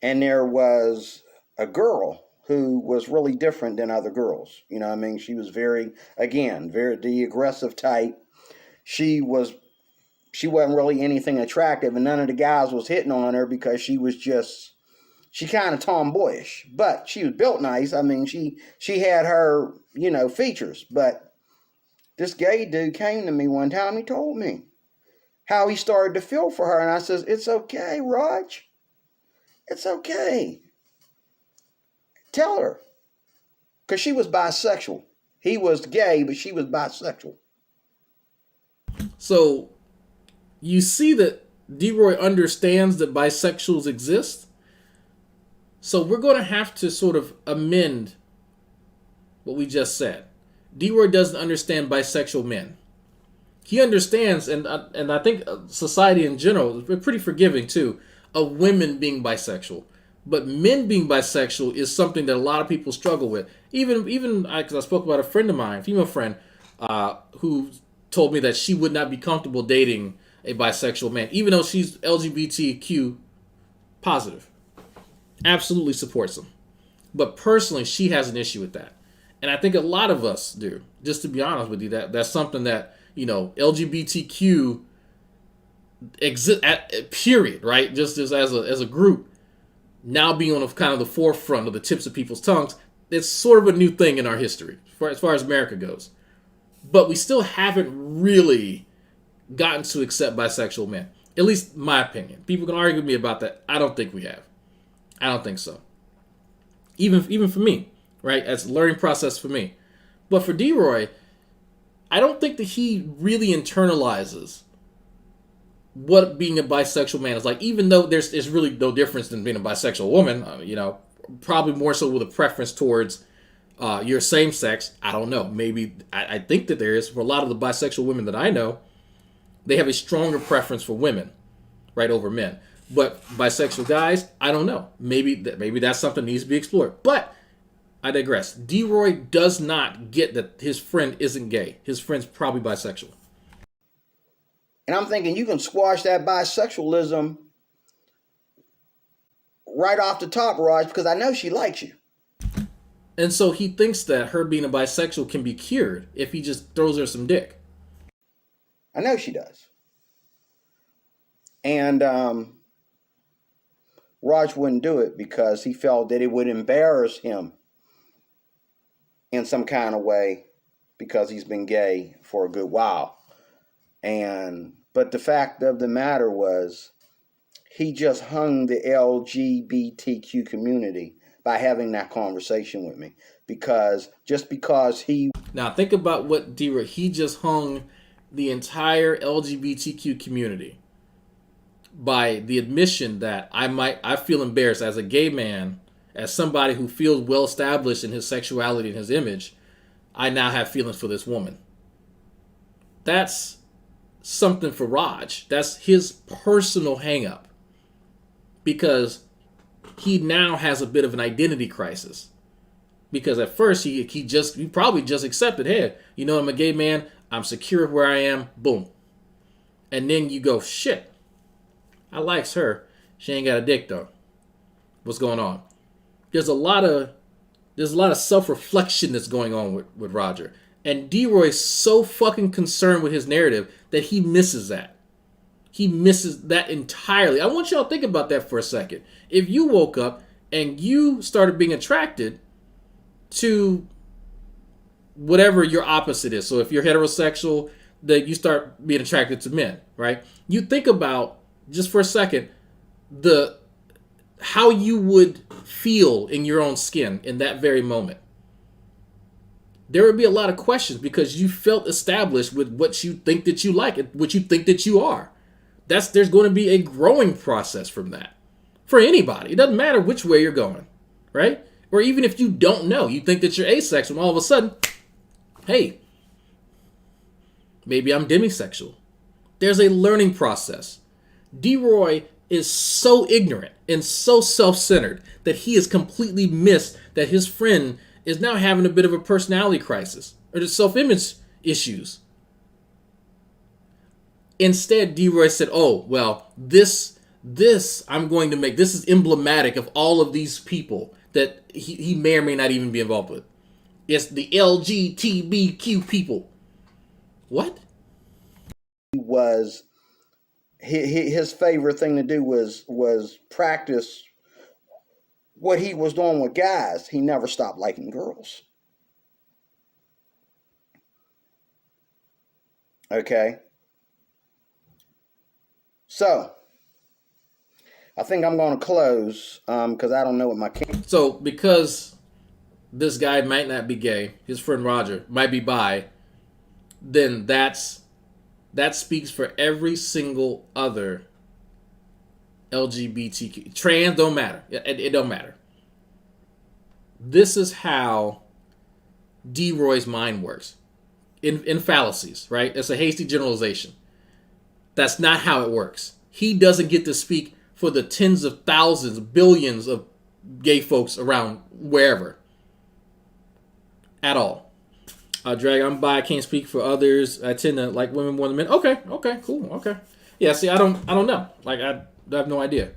and there was a girl who was really different than other girls. She was very the aggressive type. She wasn't really anything attractive, and none of the guys was hitting on her because she kind of tomboyish, but she was built nice. She had her, features. But this gay dude came to me one time. He told me how he started to feel for her, and I says, "It's okay, Raj. It's okay. Tell her," because she was bisexual. He was gay, but she was bisexual. So you see that Deroy understands that bisexuals exist. So we're going to have to sort of amend what we just said. Deroy doesn't understand bisexual men. He understands, and I think society in general is pretty forgiving too, of women being bisexual. But men being bisexual is something that a lot of people struggle with. Even because I spoke about a friend of mine, female friend, who told me that she would not be comfortable dating a bisexual man, even though she's LGBTQ positive. Absolutely supports them. But personally, she has an issue with that. And I think a lot of us do. Just to be honest with you, that's something that, LGBTQ exist at, period, right? Just as a group, now being on kind of the forefront of the tips of people's tongues, it's sort of a new thing in our history, as far as America goes. But we still haven't really gotten to accept bisexual men. At least my opinion. People can argue with me about that. I don't think we have. I don't think so. Even for me, right? It's a learning process for me. But for Deroy, I don't think that he really internalizes what being a bisexual man is like, even though there's really no difference than being a bisexual woman, probably more so with a preference towards your same sex. I don't know. Maybe I think that there is. For a lot of the bisexual women that I know, they have a stronger preference for women, right, over men. But bisexual guys, I don't know. Maybe that's something that needs to be explored. But I digress. Deroy does not get that his friend isn't gay. His friend's probably bisexual. And I'm thinking you can squash that bisexualism right off the top, Raj, because I know she likes you. And so he thinks that her being a bisexual can be cured if he just throws her some dick. I know she does. And Raj wouldn't do it because he felt that it would embarrass him in some kind of way because he's been gay for a good while. But the fact of the matter was, he just hung the LGBTQ community by having that conversation with me. Because he... Now think about what Deroy, he just hung the entire LGBTQ community by the admission that I feel embarrassed as a gay man, as somebody who feels well established in his sexuality and his image, I now have feelings for this woman. That's something for Raj. That's his personal hang-up. Because he now has a bit of an identity crisis. Because at first he probably just accepted, hey, you know, I'm a gay man, I'm secure where I am, boom. And then you go, shit, I likes her. She ain't got a dick though. What's going on? There's a lot of self-reflection that's going on with Roger. And Deroy's so fucking concerned with his narrative that he misses that. He misses that entirely. I want y'all to think about that for a second. If you woke up and you started being attracted to whatever your opposite is. So if you're heterosexual, that you start being attracted to men, right? You think about, just for a second, how you would feel in your own skin in that very moment. There would be a lot of questions because you felt established with what you think that you like and what you think that you are. There's going to be a growing process from that. For anybody. It doesn't matter which way you're going, right? Or even if you don't know, you think that you're asexual, and all of a sudden, hey, maybe I'm demisexual. There's a learning process. Deroy is so ignorant and so self-centered that he has completely missed that his friend is now having a bit of a personality crisis or the self-image issues. Instead, Deroy said, oh, well, this I'm going to make, this is emblematic of all of these people that he may or may not even be involved with. It's the LGBTQ people. What? His favorite thing to do was practice what he was doing with guys. He never stopped liking girls. Okay. So, I think I'm going to close because I don't know what my... So, because this guy might not be gay, his friend Roger might be bi, then that speaks for every single other LGBTQ. Trans don't matter. It don't matter. This is how Deroy's mind works. In fallacies, right? It's a hasty generalization. That's not how it works. He doesn't get to speak for the tens of thousands, billions of gay folks around wherever. At all. Drag, I'm bi, I can't speak for others. I tend to like women more than men. Okay, cool, okay. Yeah, see, I don't know. Like, I have no idea.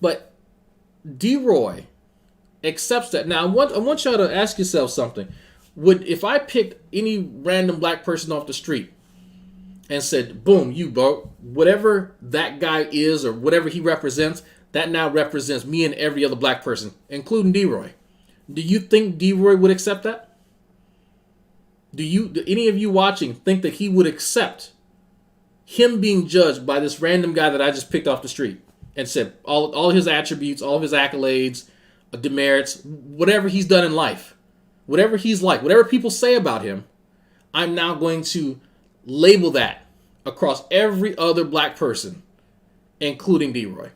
But Deroy accepts that. Now, I want y'all to ask yourself something. If I picked any random black person off the street and said, boom, you bro, whatever that guy is or whatever he represents, that now represents me and every other black person, including Deroy. Do you think Deroy would accept that? Do any of you watching think that he would accept him being judged by this random guy that I just picked off the street and said all his attributes, all of his accolades, demerits, whatever he's done in life, whatever he's like, whatever people say about him, I'm now going to label that across every other black person, including Deroy.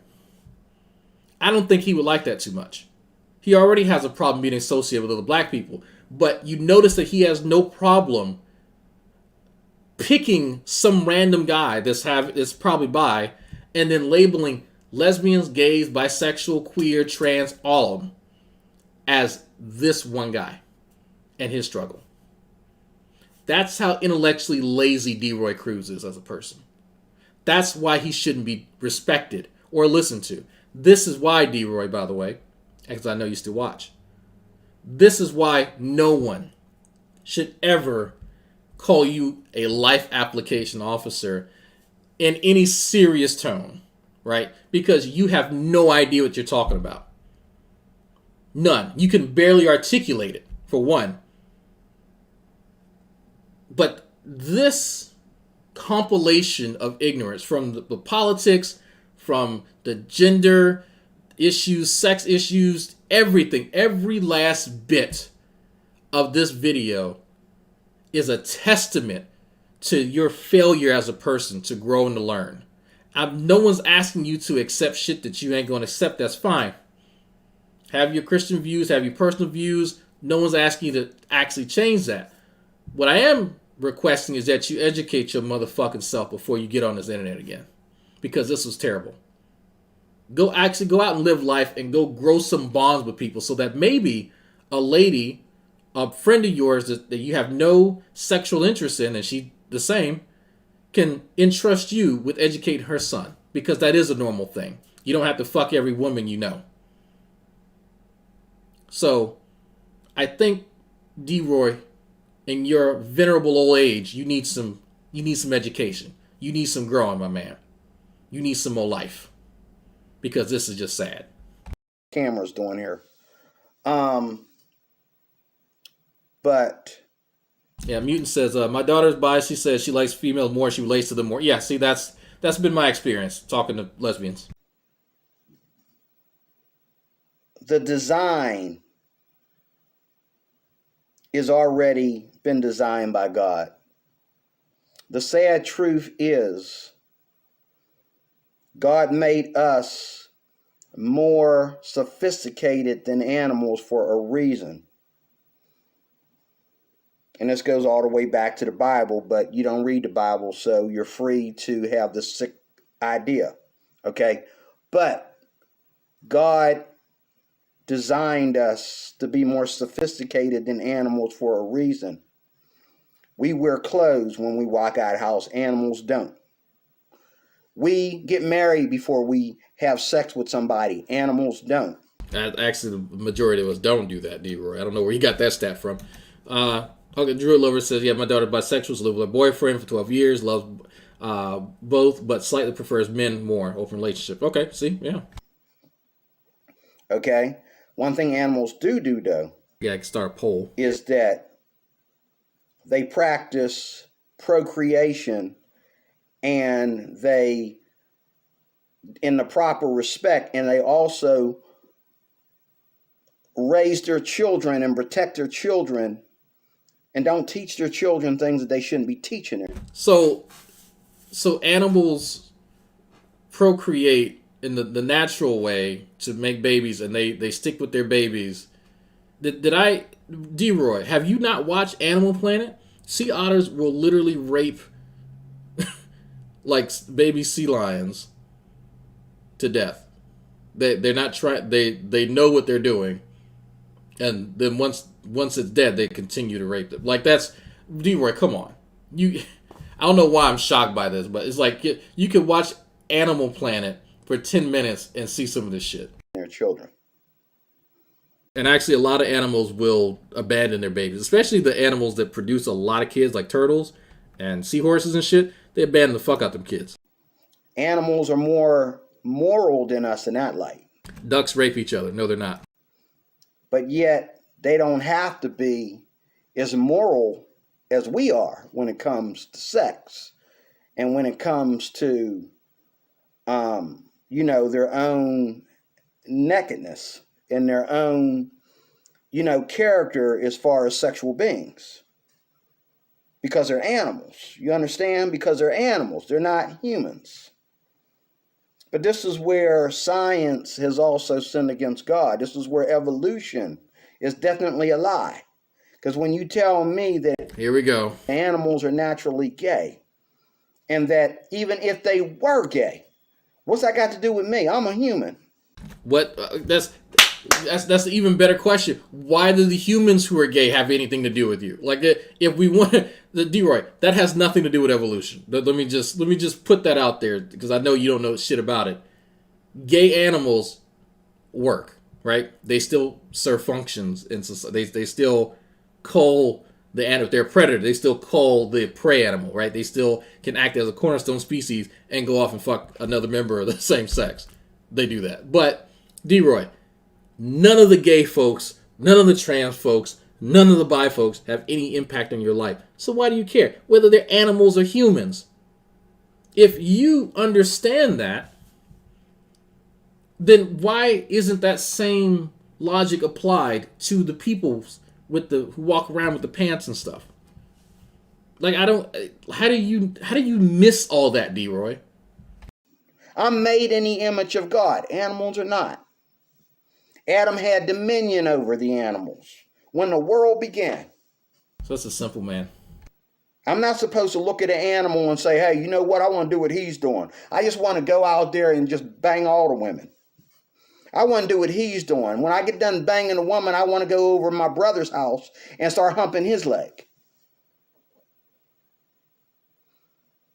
I don't think he would like that too much. He already has a problem being associated with other black people. But you notice that he has no problem picking some random guy that's probably bi and then labeling lesbians, gays, bisexual, queer, trans, all of them as this one guy and his struggle. That's how intellectually lazy Deroy Cruz is as a person. That's why he shouldn't be respected or listened to. This is why, Deroy, by the way, because I know you still watch. This is why no one should ever call you a life application officer in any serious tone. right? Because you have no idea what you're talking about. None. You can barely articulate it, for one. But this compilation of ignorance from the politics, from the gender issues, sex issues, everything, every last bit of this video is a testament to your failure as a person to grow and to learn. No one's asking you to accept shit that you ain't going to accept. That's fine. Have your Christian views, have your personal views. No one's asking you to actually change that. What I am requesting is that you educate your motherfucking self before you get on this internet again. Because this was terrible. Go out and live life and go grow some bonds with people so that maybe a lady, a friend of yours that you have no sexual interest in, and she the same, can entrust you with educating her son. Because that is a normal thing. You don't have to fuck every woman you know. So, I think, Deroy, in your venerable old age, you need some education. You need some growing, my man. You need some more life. Because this is just sad. Camera's doing here. But yeah, Mutant says, my daughter's bi. She says she likes females more. She relates to them more. Yeah, see, that's been my experience talking to lesbians. The design is already been designed by God. The sad truth is God made us more sophisticated than animals for a reason. And this goes all the way back to the Bible, but you don't read the Bible, so you're free to have this sick idea. Okay? But God designed us to be more sophisticated than animals for a reason. We wear clothes when we walk out of the house. Animals don't. We get married before we have sex with somebody. Animals don't. Actually, the majority of us don't do that, Deroy. I don't know where you got that stat from. Okay, Drew Lover says, yeah, my daughter bisexual, lived with a boyfriend for 12 years, loves both, but slightly prefers men more. Open relationship. Okay, see, yeah. Okay. One thing animals do, though. Yeah, I can start a poll. Is that they practice procreation and they, in the proper respect, and they also raise their children and protect their children and don't teach their children things that they shouldn't be teaching them. So animals procreate in the natural way to make babies, and they stick with their babies. Deroy, have you not watched Animal Planet? Sea otters will literally rape like baby sea lions to death. They're not trying. They know what they're doing, and then once it's dead, they continue to rape them. Like, that's Deroy. Come on, I don't know why I'm shocked by this, but it's like you can watch Animal Planet for 10 minutes and see some of this shit. Their children. And actually, a lot of animals will abandon their babies, especially the animals that produce a lot of kids, like turtles and seahorses and shit. They abandon the fuck out them kids. Animals are more moral than us in that light. Ducks rape each other. No, they're not. But yet, they don't have to be as moral as we are when it comes to sex and when it comes to, their own nakedness and their own, character as far as sexual beings. Because they're animals. You understand? Because they're animals. They're not humans. But this is where science has also sinned against God. This is where evolution is definitely a lie. Because when you tell me that here we go, animals are naturally gay, and that even if they were gay, what's that got to do with me? I'm a human. What? That's an even better question. Why do the humans who are gay have anything to do with you? Like, if we want the Deroy, that has nothing to do with evolution. Let me just put that out there, because I know you don't know shit about it. Gay animals work, right? They still serve functions in society. They still cull if they're a predator, they still call the prey animal, right? They still can act as a cornerstone species and go off and fuck another member of the same sex. They do that. But, Deroy, none of the gay folks, none of the trans folks, none of the bi folks have any impact on your life. So why do you care? Whether they're animals or humans. If you understand that, then why isn't that same logic applied to the people with who walk around with the pants and stuff? Like, I don't. How do you miss all that, Deroy? I'm made in the image of God. Animals are not. Adam had dominion over the animals when the world began. So it's a simple man. I'm not supposed to look at an animal and say, hey, you know what? I want to do what he's doing. I just want to go out there and just bang all the women. I want to do what he's doing. When I get done banging a woman, I want to go over to my brother's house and start humping his leg.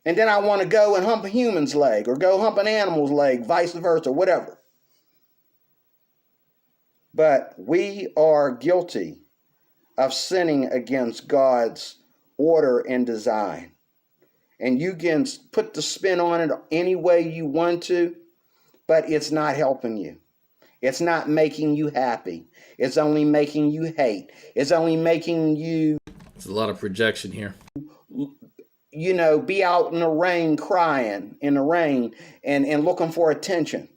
And then I want to go and hump a human's leg or go hump an animal's leg, vice versa, whatever. But we are guilty of sinning against God's order and design. And you can put the spin on it any way you want to, but it's not helping you. It's not making you happy. It's only making you hate. It's only making you... It's a lot of projection here. You know, be out in the rain crying in the rain and looking for attention.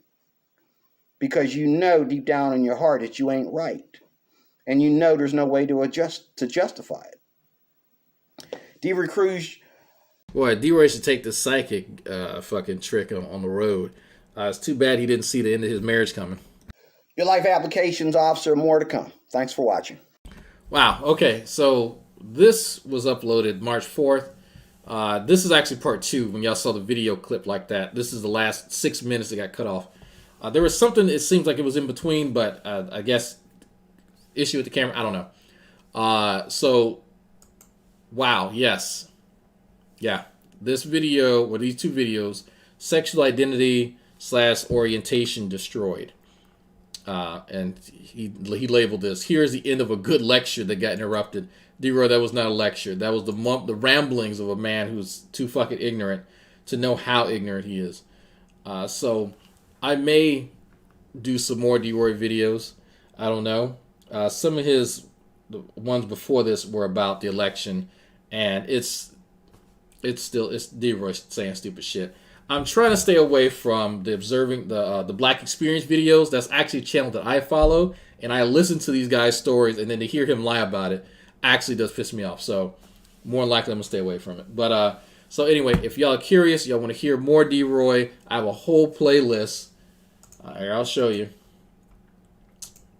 Because you know deep down in your heart that you ain't right. And you know there's no way to justify it. Deroy Cruz. Boy, Deroy should take the psychic fucking trick on the road. It's too bad he didn't see the end of his marriage coming. Your life applications officer, more to come. Thanks for watching. Wow, okay, so this was uploaded March 4th. This is actually part 2 when y'all saw the video clip like that. This is the last 6 minutes that got cut off. There was something, it seems like it was in between, but I guess issue with the camera, I don't know. So, wow, yes. Yeah, this video, or these 2 videos, sexual identity / orientation destroyed. And he labeled this, here's the end of a good lecture that got interrupted. Deroy, that was not a lecture. That was the ramblings of a man who's too fucking ignorant to know how ignorant he is. So I may do some more Deroy videos. I don't know. Some of the ones before this were about the election, and it's Deroy saying stupid shit. I'm trying to stay away from the Black Experience videos. That's actually a channel that I follow, and I listen to these guys' stories, and then to hear him lie about it actually does piss me off. So more than likely I'm gonna stay away from it. But so anyway, if y'all are curious, y'all want to hear more Deroy, I have a whole playlist. Here, I'll show you.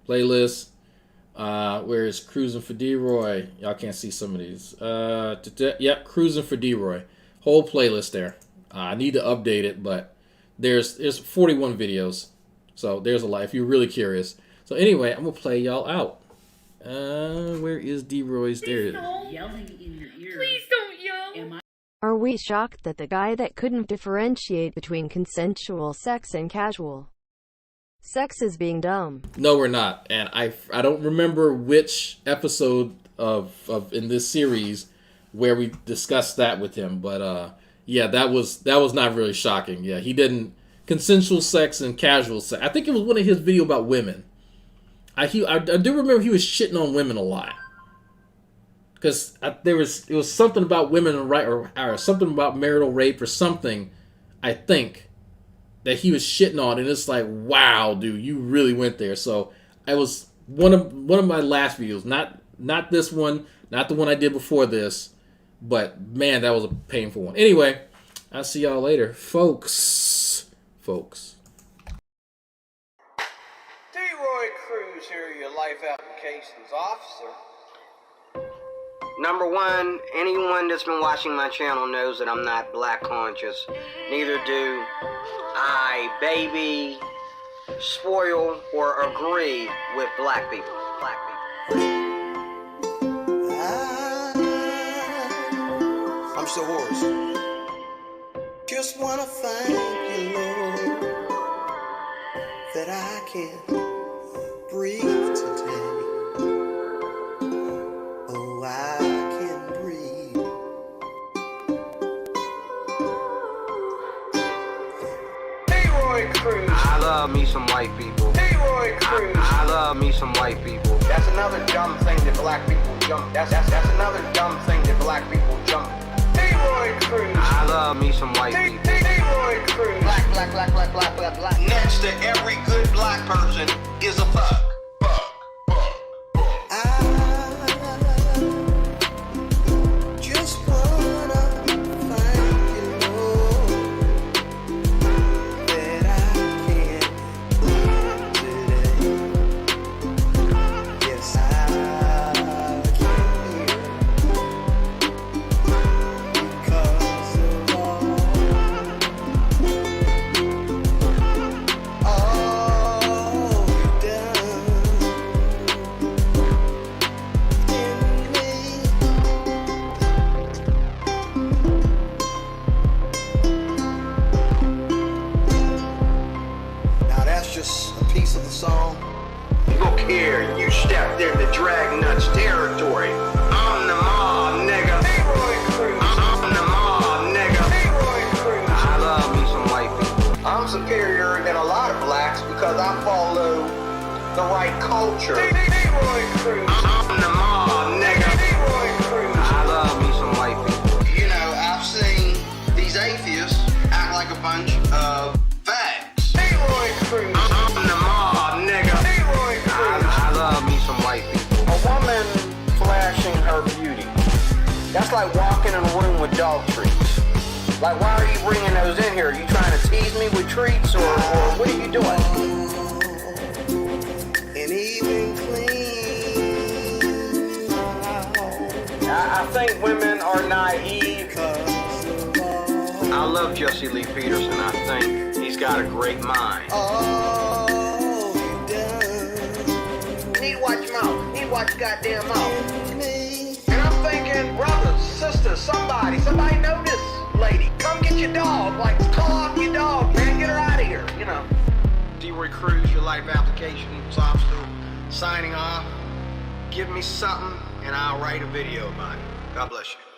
Playlist. Where is Cruising for Deroy? Y'all can't see some of these. Yep, Cruising for Deroy. Whole playlist there. I need to update it, but there's 41 videos. So there's a lot if you're really curious. So anyway, I'm going to play y'all out. Where is Deroy's? There it is. Yelling in your ear. Please don't yell. Are we shocked that the guy that couldn't differentiate between consensual sex and casual sex is being dumb? No, we're not. And I don't remember which episode of in this series where we discussed that with him, but yeah, that was not really shocking. Yeah, he didn't consensual sex and casual sex. I think it was one of his video about women. I do remember he was shitting on women a lot. Because it was something about women or something about marital rape or something, I think, that he was shitting on, and it's like, wow, dude, you really went there. So I was one of my last videos, not this one, not the one I did before this, but man, that was a painful one. Anyway, I'll see y'all later, folks. Deroy Cruz here, your life applications officer. Number one, anyone that's been watching my channel knows that I'm not black conscious. Neither do I baby, spoil, or agree with black people. I'm so hoarse. Just wanna thank you, Lord, that I can breathe today. Oh, I can love me some white people. Deroy Cruz. I love me some white people. That's another dumb thing that black people jump. That's another dumb thing that black people jump. Deroy Cruz. I love me some white people. Deroy Cruz. Black, black, black, black, black, black, black. Next to every good black person is a fuck. Piece of the song. Look here, you stepped into Dragnauct territory. I'm the mob, nigga. I'm the mob, nigga. I love me some white people. I'm superior than a lot of blacks because I follow the right culture. I'm the mob, nigga. I love me some white people. You know, I've seen these atheists act like a bunch of fags. I'm the mob, nigga. I love me some white people. A woman flashing her beauty. That's like walking in a room with dog treats. Like, why are you bringing those in here? Are you trying to tease me with treats, or what are you doing? And even clean. I think women are naive. I love Jesse Lee Peterson. I think he's got a great mind. You need to watch your mouth. You need to watch your goddamn mouth. And I'm thinking, brothers, sisters, somebody know this lady. Come get your dog. Like, call off your dog, man. Get her out of here. You know. Deroy Cruz, your life application. So I'm still signing off. Give me something, and I'll write a video about it. God bless you.